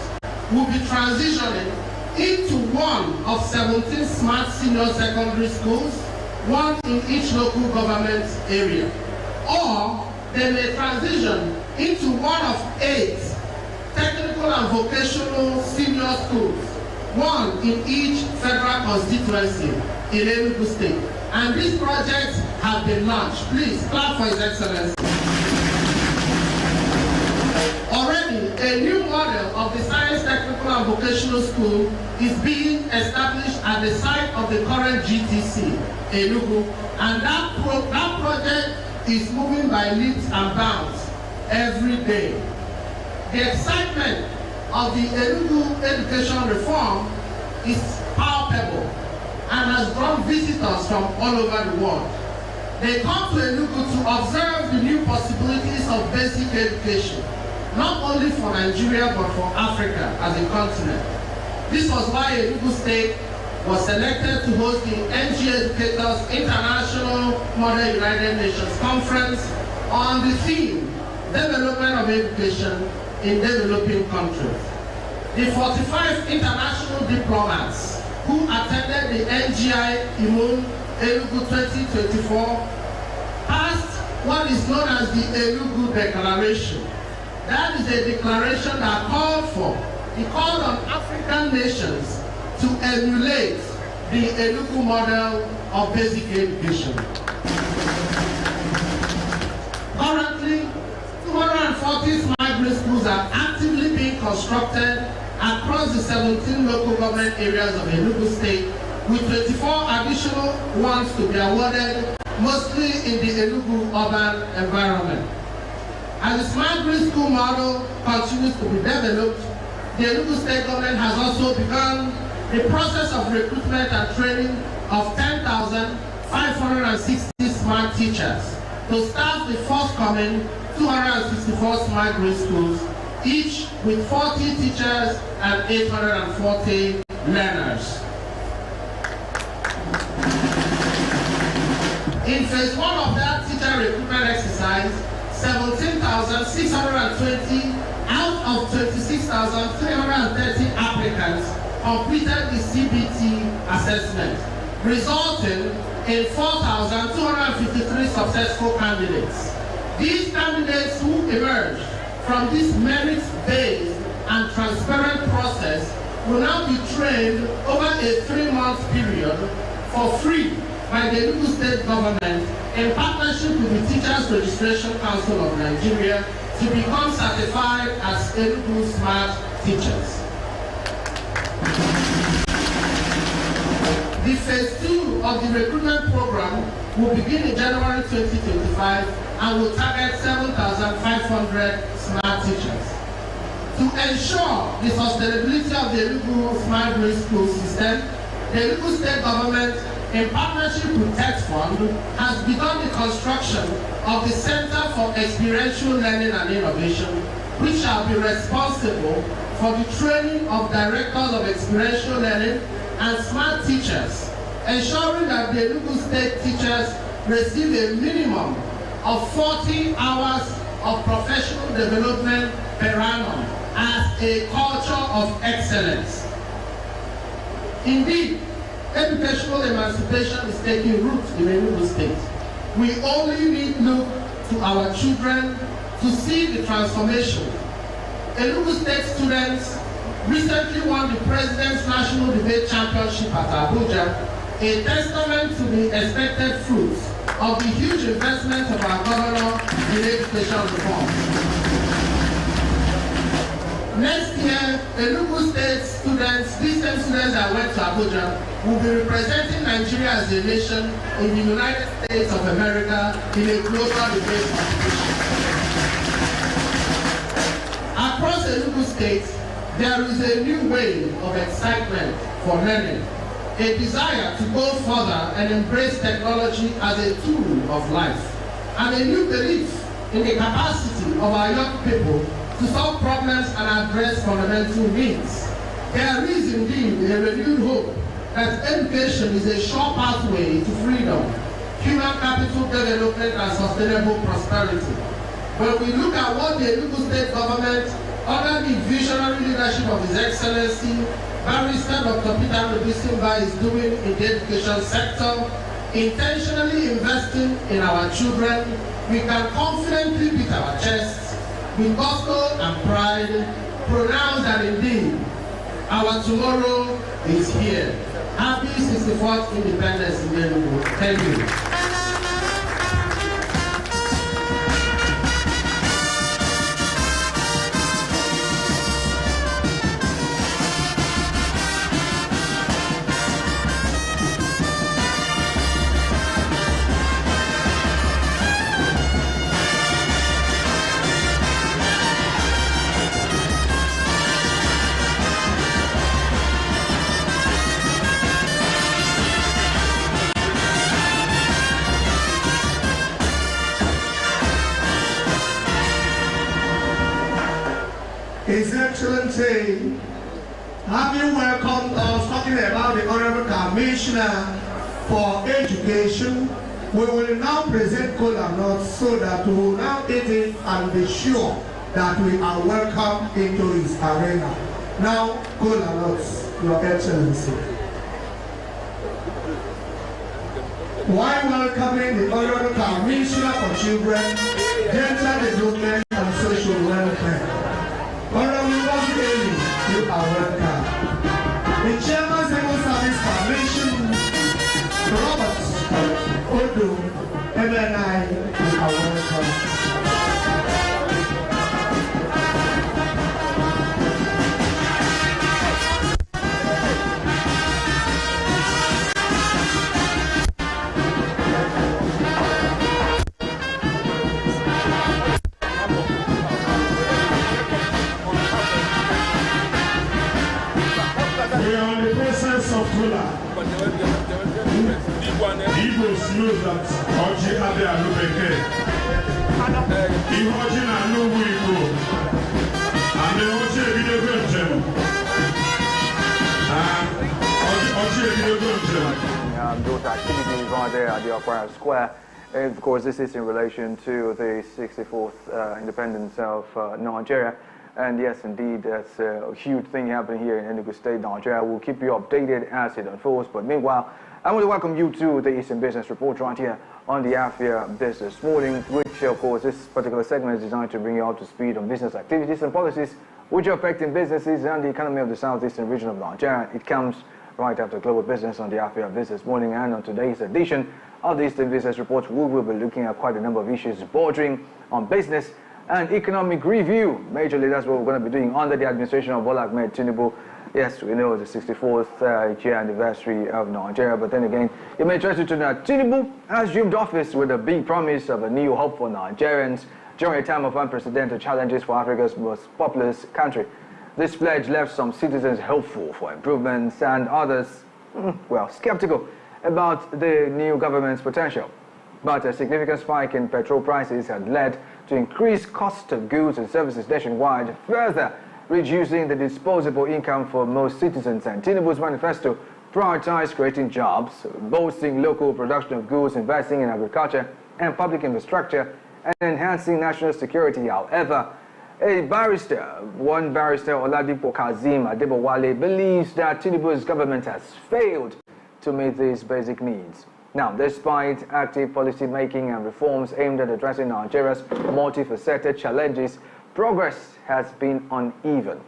will be transitioning into one of 17 smart senior secondary schools, one in each local government area. Or they may transition into one of 8 technical and vocational senior schools one in each federal constituency in Enugu State. And these projects have been launched. Please clap for His Excellency. Already, a new model of the Science, Technical and Vocational School is being established at the site of the current GTC, Enugu, and that project is moving by leaps and bounds every day. The excitement of the Enugu education reform is palpable and has drawn visitors from all over the world. They come to Enugu to observe the new possibilities of basic education, not only for Nigeria but for Africa as a continent. This was why Enugu State was selected to host the NG Educators International Model United Nations Conference on the theme, Development of Education in Developing Countries. The 45 international diplomats who attended the NGI Imun Enugu 2024 passed what is known as the Enugu Declaration. That is a declaration that called on African nations to emulate the Enugu model of basic education. Currently, 240 smart grid schools are actively being constructed across the 17 local government areas of Enugu State, with 24 additional ones to be awarded, mostly in the Enugu urban environment. As the smart grid school model continues to be developed, the Enugu State government has also begun the process of recruitment and training of 10,560 smart teachers to staff the forthcoming 264 smart grid schools, each with 40 teachers and 840 learners. In phase one of that teacher recruitment exercise, 17,620 out of 26,330 applicants completed the CBT assessment, resulting in 4,253 successful candidates. These candidates who emerged from this merit-based and transparent process will now be trained over a 3-month period for free by the Enugu State government in partnership with the Teachers Registration Council of Nigeria to become certified as Enugu Smart Teachers. The phase 2 of the recruitment program will begin in January 2025 and will target 7,500 smart teachers. To ensure the sustainability of the Enugu Smart Grid School system, the Enugu State government, in partnership with Tech Fund, has begun the construction of the Center for Experiential Learning and Innovation, which shall be responsible for the training of directors of experiential learning and smart teachers, ensuring that the Enugu State teachers receive a minimum of 40 hours of professional development per annum as a culture of excellence. Indeed, educational emancipation is taking root in Enugu State. We only need to look to our children to see the transformation. Enugu State students recently won the President's National Debate Championship at Abuja, a testament to the expected fruits of the huge investment of our governor in education reform. Next year, Enugu State students, these same students that went to Abuja, will be representing Nigeria as a nation in the United States of America in a global debate competition. Across Enugu State, there is a new wave of excitement for learning, a desire to go further and embrace technology as a tool of life, and a new belief in the capacity of our young people to solve problems and address fundamental needs. There is indeed a renewed hope that education is a sure pathway to freedom, human capital development, and sustainable prosperity. When we look at what the Enugu State government, under the visionary leadership of His Excellency, Barrister Dr. Peter Rubisimba, is doing in the education sector, intentionally investing in our children, we can confidently beat our chests with gusto and pride, pronounce that indeed Our tomorrow is here. Happy 64th Independence Day. Thank you. His Excellency, having welcomed us talking about the Honorable Commissioner for Education, we will now present cola nuts so that we will now eat it and be sure that we are welcome into his arena. Now, cola nuts, Your Excellency. While welcoming the Honorable Commissioner for Children, Gender Development and Social Welfare, Honorable Bobby, you are welcome. The Chairman Civil Service Commission, Robert Odo, MNI, you are welcome. We are in the process of cola. Igbos know that Oji Abe Alubeke, Ihoji na Nubu Igbo, and the Oji Ebidogo Njem. Oji Ebidogo Njem. Those activities right there at the Aquarium Square. And of course, this is in relation to the 64th independence of Nigeria. And yes, indeed, that's a huge thing happening here in Enugu State, Nigeria. We'll keep you updated as it unfolds. But meanwhile, I want to welcome you to the Eastern Business Report right here on the Afia Business Morning, which, of course, this particular segment is designed to bring you up to speed on business activities and policies which are affecting businesses and the economy of the southeastern region of Nigeria. It comes right after Global Business on the Afia Business Morning. And on today's edition of the Eastern Business Report, we will be looking at quite a number of issues bordering on business and economic review. Majorly, that's what we're going to be doing under the administration of Bola Ahmed Tinubu. Yes, we know it's the 64th year anniversary of Nigeria, but then again, you may try to know that Tinubu has assumed office with a big promise of a new hope for Nigerians during a time of unprecedented challenges for Africa's most populous country. This pledge left some citizens hopeful for improvements and others, well, skeptical about the new government's potential. But a significant spike in petrol prices had led to increased cost of goods and services nationwide, further reducing the disposable income for most citizens. And Tinubu's manifesto prioritized creating jobs, boosting local production of goods, investing in agriculture and public infrastructure, and enhancing national security. However, one barrister, Oladipo Kazeem Adebowale, believes that Tinubu's government has failed to meet these basic needs. Now, despite active policy making and reforms aimed at addressing Nigeria's multifaceted challenges, progress has been uneven.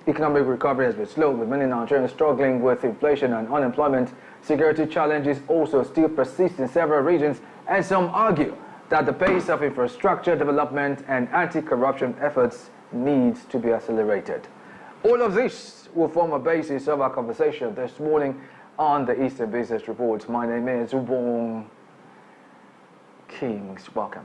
Economic recovery has been slow, with many Nigerians struggling with inflation and unemployment. Security challenges also still persist in several regions, and some argue that the pace of infrastructure development and anti-corruption efforts needs to be accelerated. All of this will form a basis of our conversation this morning on the Eastern Business Report. My name is Ubong Kings. Welcome.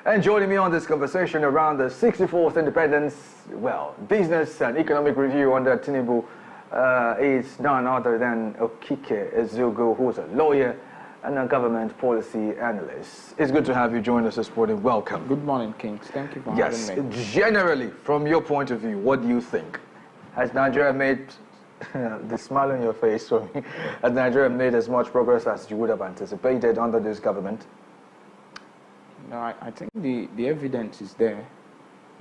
And joining me on this conversation around the 64th Independence, well, Business and Economic Review under Tinubu is none other than Okike Ezugo, who's a lawyer and a government policy analyst. It's good to have you join us this morning. Welcome. Good morning, Kings. Thank you for having me. Yes, generally, from your point of view, what do you think? Has Nigeria made, the smile on your face, sorry, has Nigeria made as much progress as you would have anticipated under this government? No, I think the evidence is there,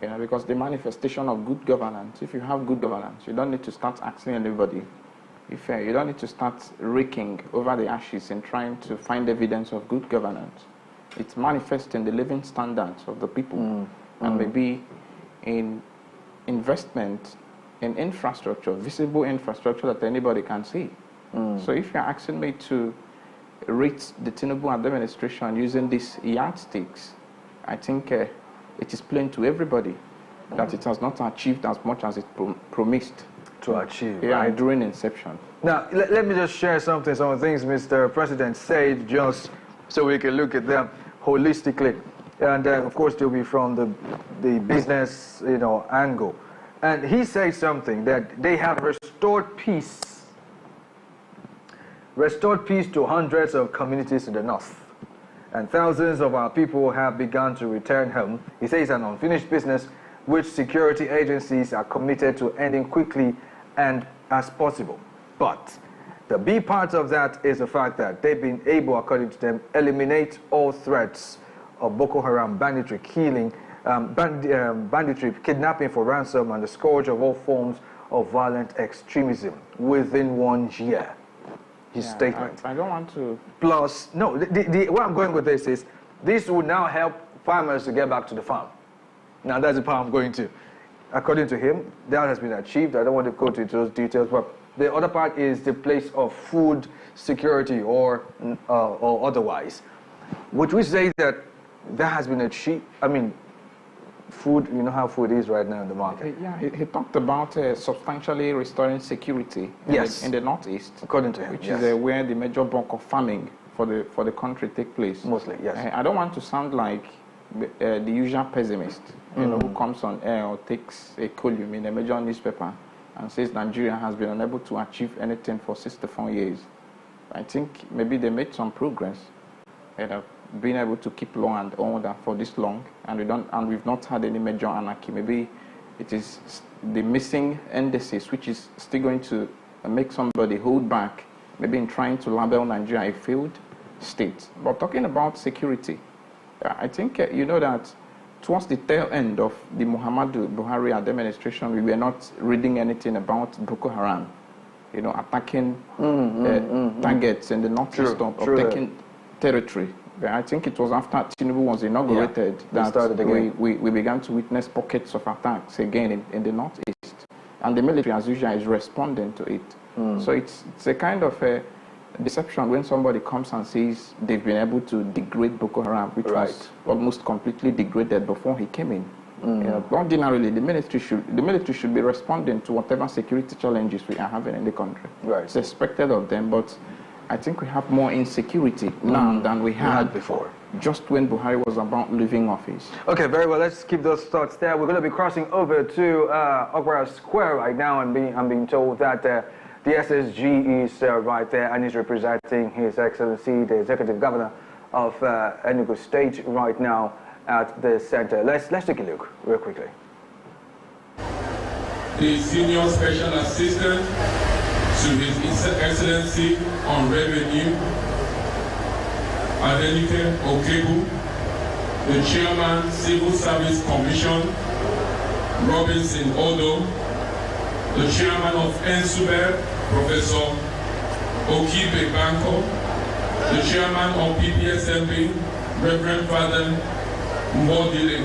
you know, because the manifestation of good governance, if you have good governance, you don't need to start asking anybody. You don't need to start raking over the ashes and trying to find evidence of good governance. It manifests in the living standards of the people, and maybe in investment in infrastructure, visible infrastructure that anybody can see. So if you're asking me to rate the Tinubu administration using these yardsticks, I think it is plain to everybody that it has not achieved as much as it promised to achieve. Yeah, right? During inception. Now, let me just share some of the things Mr. President said, just so we can look at them holistically. And of course, they'll be from the business, angle. And he said something that they have restored peace to hundreds of communities in the north. And thousands of our people have begun to return home. He says an unfinished business which security agencies are committed to ending quickly and as possible. But the B part of that is the fact that they've been able, according to them, eliminate all threats of Boko Haram banditry, killing, banditry, kidnapping for ransom, and the scourge of all forms of violent extremism within 1 year. His statement. I don't want to... Plus, no, where I'm going with this is, this will now help farmers to get back to the farm. Now, that's the part I'm going to. According to him, that has been achieved. I don't want to go into those details, but the other part is the place of food security or otherwise, which we say that has been achieved. I mean, food, you know how food is right now in the market. Yeah, he talked about substantially restoring security in the northeast. According to him, which is where the major bulk of farming for the country take place. Mostly, yes. I don't want to sound like the usual pessimist, who comes on air or takes a column in a major newspaper and says Nigeria has been unable to achieve anything for 64 years. I think maybe they made some progress and have been able to keep law and order for this long, and we've not had any major anarchy. Maybe it is the missing indices which is still going to make somebody hold back, maybe in trying to label Nigeria a failed state. But talking about security, I think you know that towards the tail end of the Muhammadu Buhari administration, we were not reading anything about Boko Haram, attacking targets in the northeast or taking territory. I think it was after Tinubu was inaugurated that we began to witness pockets of attacks again in the northeast. And the military, as usual, is responding to it. So it's a kind of a deception when somebody comes and says they've been able to degrade Boko Haram, which was almost completely degraded before he came in. Ordinarily, the military should be responding to whatever security challenges we are having in the country. It's expected of them, but I think we have more insecurity now than we had before, just when Buhari was about leaving office. Okay, very well. Let's keep those thoughts there. We're going to be crossing over to Okra Square right now, and I'm being told that the SSG is right there and is representing His Excellency, the Executive Governor of Enugu State right now at the center. Let's take a look real quickly. The Senior Special Assistant to His Excellency on Revenue, Adenike Okebu, the Chairman, Civil Service Commission, Robinson Odo, the Chairman of NSUBER, Professor Okibe Banko, the Chairman of PPSMB, Reverend Father Mbodile,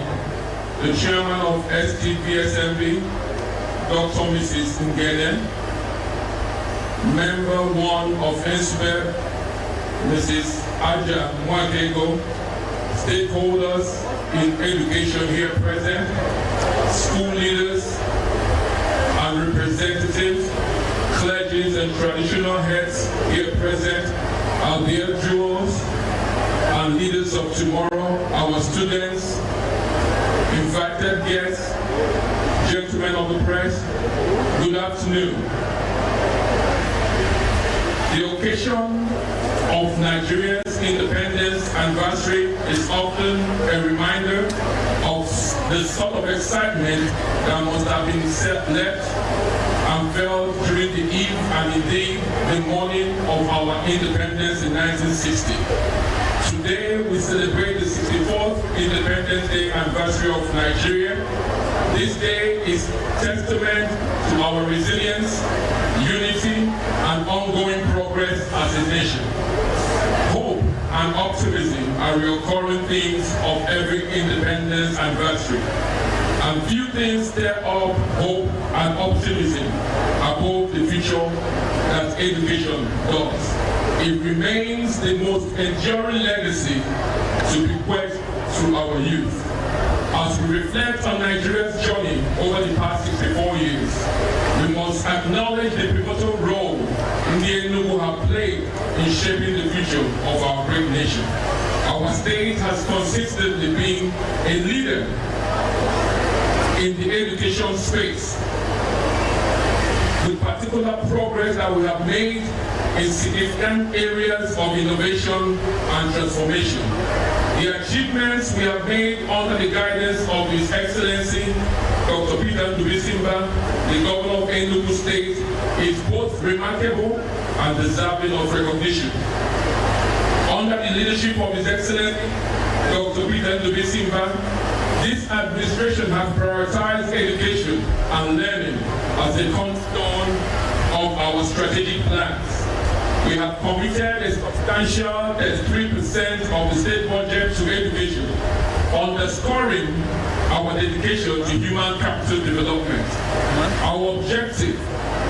the Chairman of STPSMB, Dr. Mrs. Ngene, Member 1 of NSUBER, Mrs. Aja Mwagego, stakeholders in education here present, school leaders and representatives, clergies and traditional heads here present, our dear jewels and leaders of tomorrow, our students, invited guests, gentlemen of the press, good afternoon. The occasion of Nigeria's independence anniversary is often a reminder of the sort of excitement that must have been left and felt during the eve and indeed the morning of our independence in 1960. Today we celebrate the 64th Independence Day anniversary of Nigeria. This day is testament to our resilience, unity, and ongoing progress as a nation. Hope and optimism are recurring themes of every independence anniversary. And few things stir up hope and optimism above the future that education does. It remains the most enduring legacy to bequeath to our youth. As we reflect on Nigeria's journey over the past 64 years, we must acknowledge the pivotal role Ndi Enugu have played in shaping the future of our great nation. Our state has consistently been a leader in the education space, with particular progress that we have made in significant areas of innovation and transformation. The achievements we have made under the guidance of His Excellency Dr. Peter Ndubisimba, the Governor of Enugu State, is both remarkable and deserving of recognition. Under the leadership of His Excellency Dr. Peter Ndubisimba, this administration has prioritized education and learning as a cornerstone of our strategic plans. We have committed a substantial 33% of the state budget to education, underscoring our dedication to human capital development. Our objective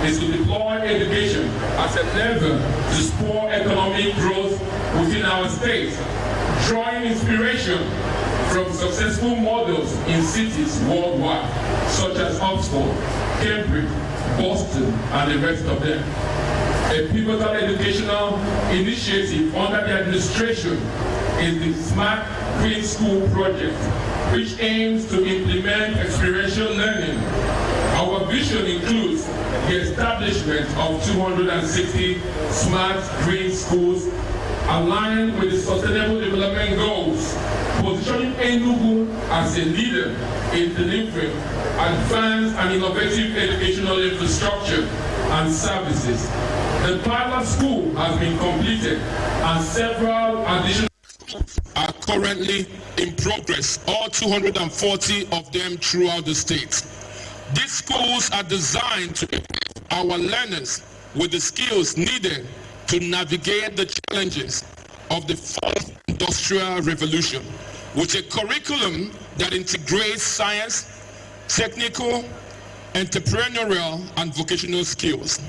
is to deploy education as a lever to spur economic growth within our state, drawing inspiration from successful models in cities worldwide, such as Oxford, Cambridge, Boston, and the rest of them. A pivotal educational initiative under the administration is the Smart Green School project, which aims to implement experiential learning. Our vision includes the establishment of 260 smart green schools aligned with the Sustainable Development Goals, positioning Enugu as a leader in delivering advanced and innovative educational infrastructure and services. The pilot school has been completed and several additional are currently in progress, all 240 of them throughout the state. These schools are designed to equip our learners with the skills needed to navigate the challenges of the fourth industrial revolution, with a curriculum that integrates science, technical, entrepreneurial, and vocational skills.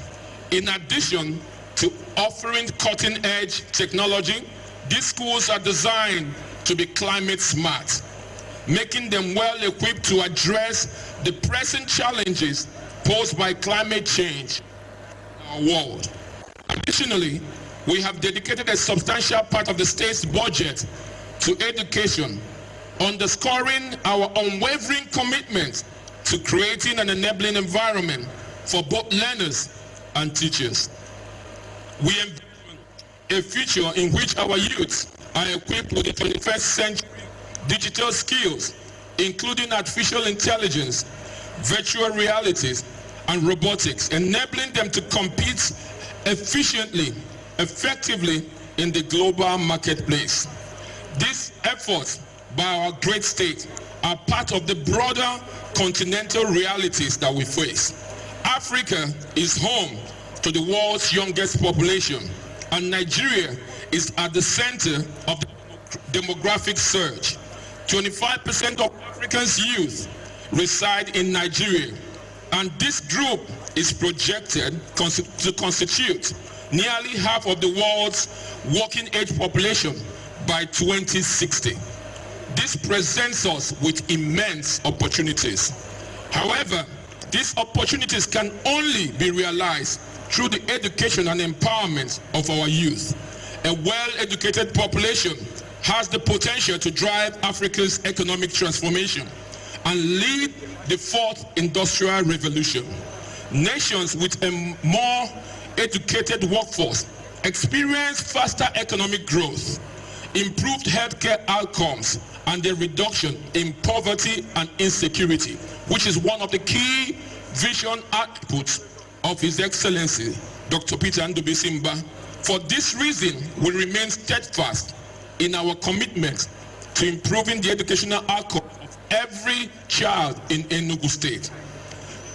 In addition to offering cutting-edge technology, these schools are designed to be climate smart, making them well equipped to address the present challenges posed by climate change in our world. Additionally, we have dedicated a substantial part of the state's budget to education, underscoring our unwavering commitment to creating an enabling environment for both learners and teachers. We envision a future in which our youths are equipped with the 21st century digital skills, including artificial intelligence, virtual realities, and robotics, enabling them to compete efficiently, effectively in the global marketplace. These efforts by our great state are part of the broader continental realities that we face. Africa is home to the world's youngest population, and Nigeria is at the center of the demographic surge. 25% of Africa's youth reside in Nigeria, and this group is projected to constitute nearly half of the world's working age population by 2060. This presents us with immense opportunities. However, these opportunities can only be realized through the education and empowerment of our youth. A well-educated population has the potential to drive Africa's economic transformation and lead the fourth industrial revolution. Nations with a more educated workforce experience faster economic growth, improved healthcare outcomes, and a reduction in poverty and insecurity, which is one of the key vision outputs of His Excellency, Dr. Peter Ndubisimba. For this reason, we remain steadfast in our commitment to improving the educational outcome of every child in Enugu State.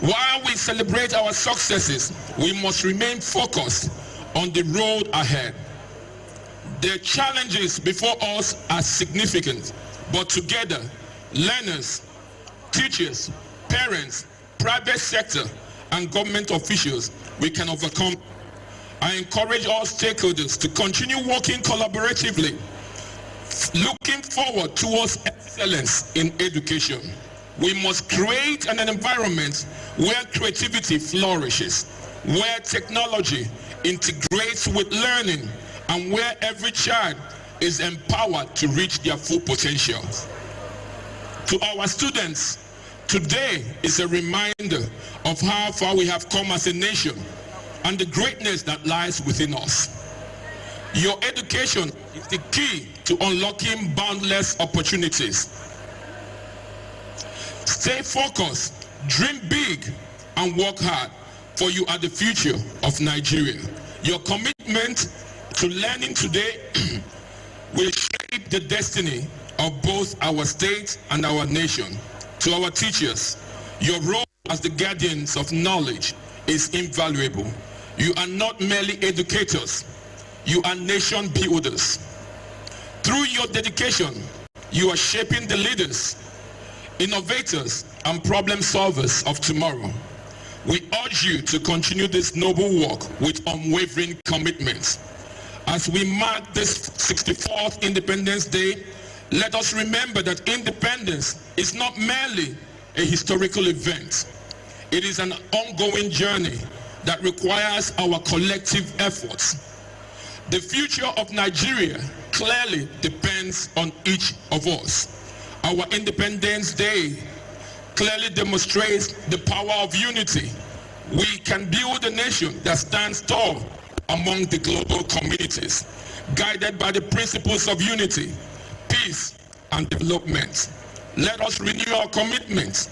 While we celebrate our successes, we must remain focused on the road ahead. The challenges before us are significant, but together, learners, teachers, parents, private sector, and government officials, we can overcome. I encourage all stakeholders to continue working collaboratively, looking forward towards excellence in education. We must create an environment where creativity flourishes, where technology integrates with learning, and where every child is empowered to reach their full potential. To our students, today is a reminder of how far we have come as a nation and the greatness that lies within us. Your education is the key to unlocking boundless opportunities. Stay focused, dream big, and work hard, for you are the future of Nigeria. Your commitment to learning today will shape the destiny of both our state and our nation. To our teachers, your role as the guardians of knowledge is invaluable. You are not merely educators, you are nation builders. Through your dedication, you are shaping the leaders, innovators, and problem solvers of tomorrow. We urge you to continue this noble work with unwavering commitment. As we mark this 64th Independence Day, let us remember that independence is not merely a historical event. It is an ongoing journey that requires our collective efforts. The future of Nigeria clearly depends on each of us. Our Independence Day clearly demonstrates the power of unity. We can build a nation that stands tall among the global communities, guided by the principles of unity, peace, and development. Let us renew our commitment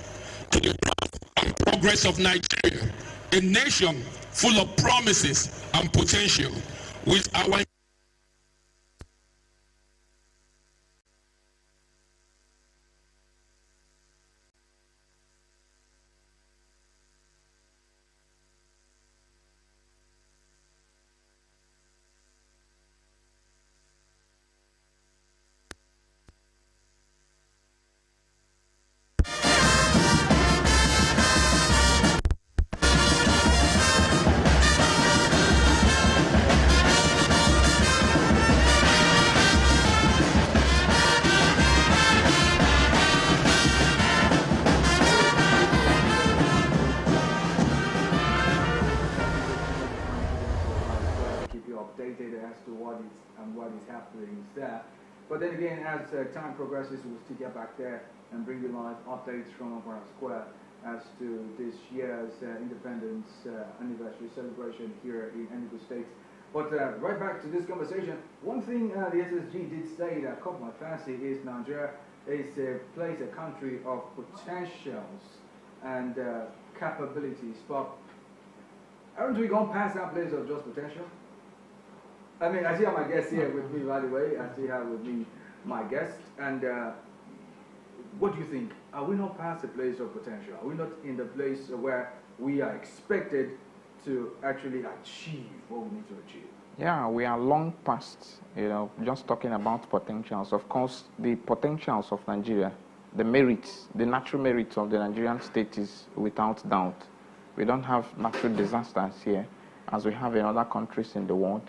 to the growth and progress of Nigeria, a nation full of promises and potential, with our But then again, as time progresses, we'll still get back there and bring you live updates from our square as to this year's independence anniversary celebration here in Enugu State. But right back to this conversation, one thing the SSG did say that caught my fancy is Nigeria is a place, a country of potentials and capabilities. But haven't we gone past that place of just potential? I mean, I see how my guest here with me, by the way. I see how with me my guest. And what do you think? Are we not past the place of potential? Are we not in the place where we are expected to actually achieve what we need to achieve? Yeah, we are long past, just talking about potentials. Of course, the potentials of Nigeria, the merits, the natural merits of the Nigerian state is without doubt. We don't have natural disasters here, as we have in other countries in the world.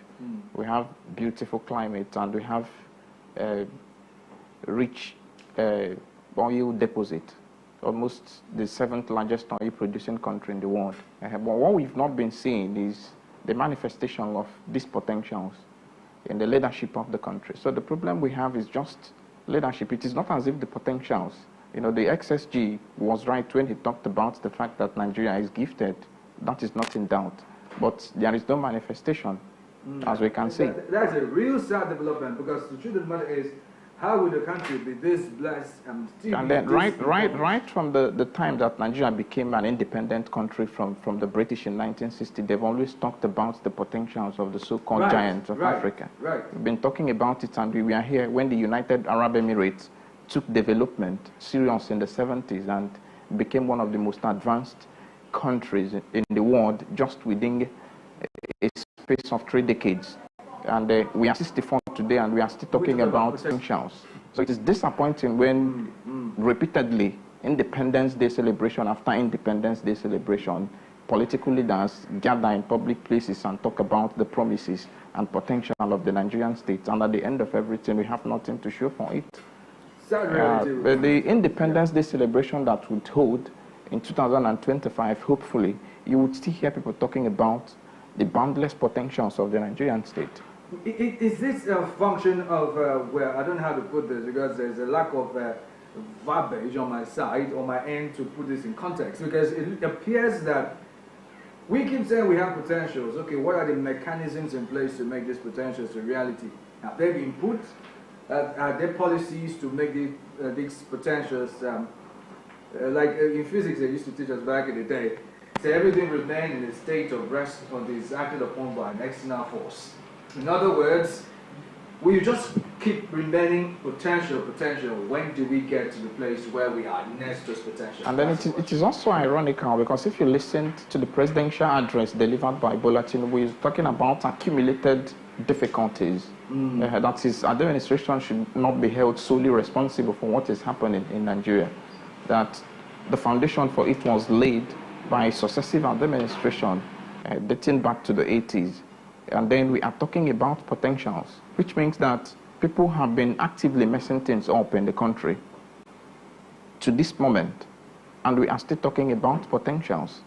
We have beautiful climate, and we have rich oil deposit, almost the 7th largest oil producing country in the world. But what we've not been seeing is the manifestation of these potentials in the leadership of the country. So the problem we have is just leadership. It is not as if the potentials, the XSG was right when he talked about the fact that Nigeria is gifted. That is not in doubt. But there is no manifestation, as we can see. That's a real sad development, because the truth of the matter is, how would a country be this blessed and still and then right from the time that Nigeria became an independent country from the British in 1960, they've always talked about the potentials of the so-called giants of Africa. We've been talking about it, and we are here when the United Arab Emirates took development serious in the 70s and became one of the most advanced countries in the world just within a space of 3 decades. And we are 64 today, and we are still talking about potentials. So it is disappointing when repeatedly Independence Day celebration after Independence Day celebration, political leaders gather in public places and talk about the promises and potential of the Nigerian state, and at the end of everything, we have nothing to show for it. The Independence Day celebration that would hold in 2025, hopefully, you would still hear people talking about the boundless potentials of the Nigerian state. Is this a function of, well, I don't know how to put this because there's a lack of verbiage on my side, on my end, to put this in context, because it appears that we keep saying we have potentials. Okay, what are the mechanisms in place to make these potentials a reality? Have they been put? Are there policies to make these potentials, like in physics they used to teach us back in the day, so everything remains in a state of rest until it's acted upon by an external force. In other words, we just keep remaining potential. When do we get to the place where we are next to potential? And then it is also ironical, because if you listen to the presidential address delivered by Bola Tinubu, he's talking about accumulated difficulties. That his administration should not be held solely responsible for what is happening in Nigeria. That the foundation for it was laid by successive administration dating back to the 80s. And then we are talking about potentials, which means that people have been actively messing things up in the country to this moment, and we are still talking about potentials.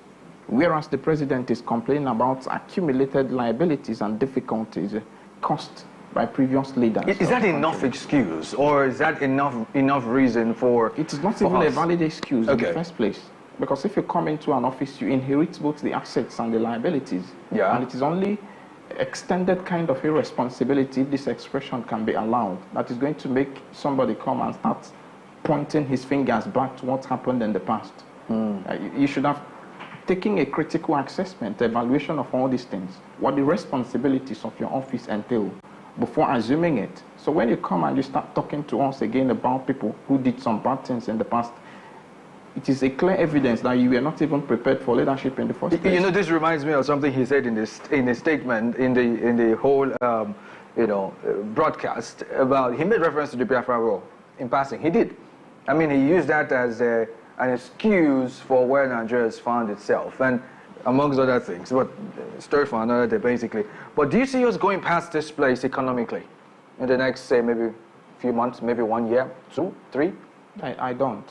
Whereas the president is complaining about accumulated liabilities and difficulties caused by previous leaders. Is that enough excuse, or is that enough reason for? It is not even a valid excuse in the first place. Because if you come into an office, you inherit both the assets and the liabilities. Yeah. And it is only extended kind of irresponsibility, if this expression can be allowed, that is going to make somebody come and start pointing his fingers back to what happened in the past. You should have taken a critical assessment, evaluation of all these things, what the responsibilities of your office entail, before assuming it. So when you come and you start talking to us again about people who did some bad things in the past, it is a clear evidence that you were not even prepared for leadership in the first place. You know, this reminds me of something he said in his statement in the whole broadcast about. He made reference to the Biafra War in passing. He did. I mean, he used that as an excuse for where Nigeria has found itself, and amongst other things. But story for another day, basically. But do you see us going past this place economically in the next, say, maybe a few months, maybe 1 year, 2, 3? I don't.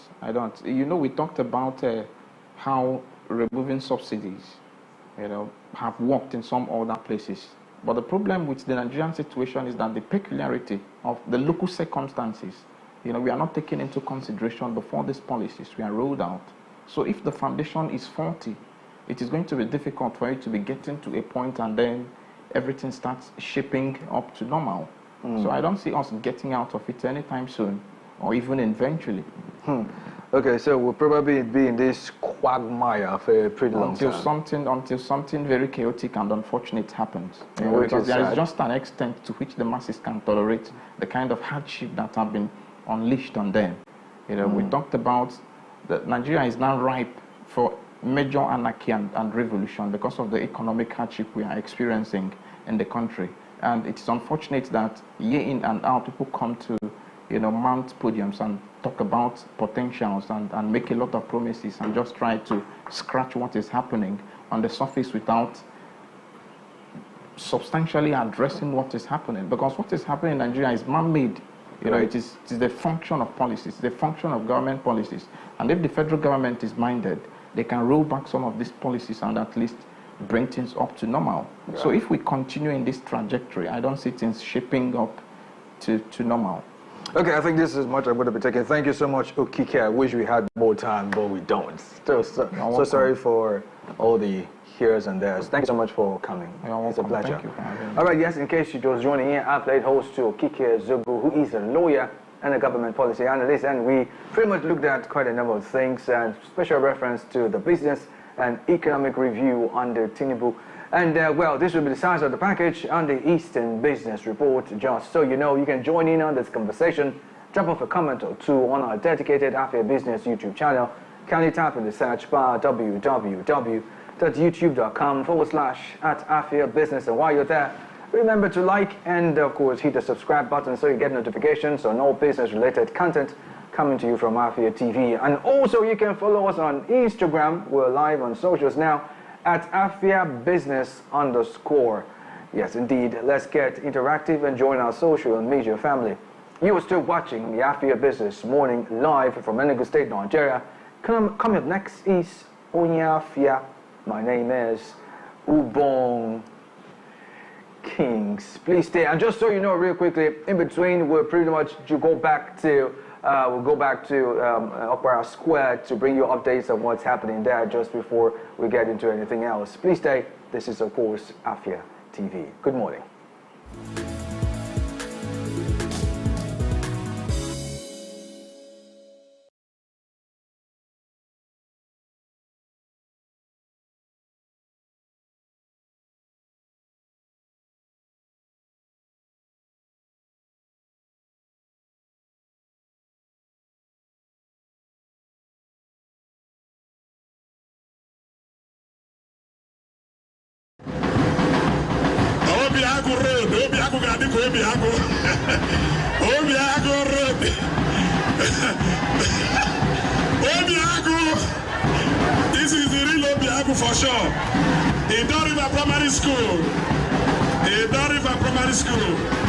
You know, we talked about how removing subsidies, have worked in some other places. But the problem with the Nigerian situation is that the peculiarity of the local circumstances, we are not taken into consideration before these policies were rolled out. So if the foundation is faulty, it is going to be difficult for it to be getting to a point and then everything starts shaping up to normal. So I don't see us getting out of it anytime soon, or even eventually. Okay, so we'll probably be in this quagmire for a pretty long time. Until something very chaotic and unfortunate happens. Because there is just an extent to which the masses can tolerate the kind of hardship that have been unleashed on them. We talked about that Nigeria is now ripe for major anarchy and revolution because of the economic hardship we are experiencing in the country. And it's unfortunate that year in and out people come to mount podiums and talk about potentials and make a lot of promises and just try to scratch what is happening on the surface without substantially addressing what is happening. Because what is happening in Nigeria is man-made. It is the function of policies, the function of government policies. And if the federal government is minded, they can roll back some of these policies and at least bring things up to normal. Yeah. So if we continue in this trajectory, I don't see things shaping up to normal. Okay, I think this is much I'm going to be taking. Thank you so much, Okike. I wish we had more time, but we don't. So sorry for all the here's and there's. Thank you so much for coming. It's a pleasure. Thank you for having me. All right, yes, in case you just joining in, I played host to Okike Zogu, who is a lawyer and a government policy analyst, and we pretty much looked at quite a number of things, and special reference to the business and economic review under Tinubu. And well, this will be the size of the package on the Eastern Business Report. Just so you know, you can join in on this conversation. Drop off a comment or two on our dedicated Afia Business YouTube channel. Kindly type in the search bar www.youtube.com/@Afia Business. And while you're there, Remember to like and, of course, hit the subscribe button so you get notifications on all business-related content coming to you from Afia TV. And also, you can follow us on Instagram. We're live on socials now at Afia Business _ Yes, indeed. Let's get interactive and join our social and media family. You are still watching the Afia Business Morning live from Enugu State, Nigeria. Coming up next is Onyafia. My name is Ubong Kings. Please stay. And just so you know, real quickly, in between, we'll pretty much go back to Okpara Square to bring you updates on what's happening there just before we get into anything else. Please stay. This is, of course, Afia TV. Good morning. This is the real Obiagu for sure. In Doriva Primary School.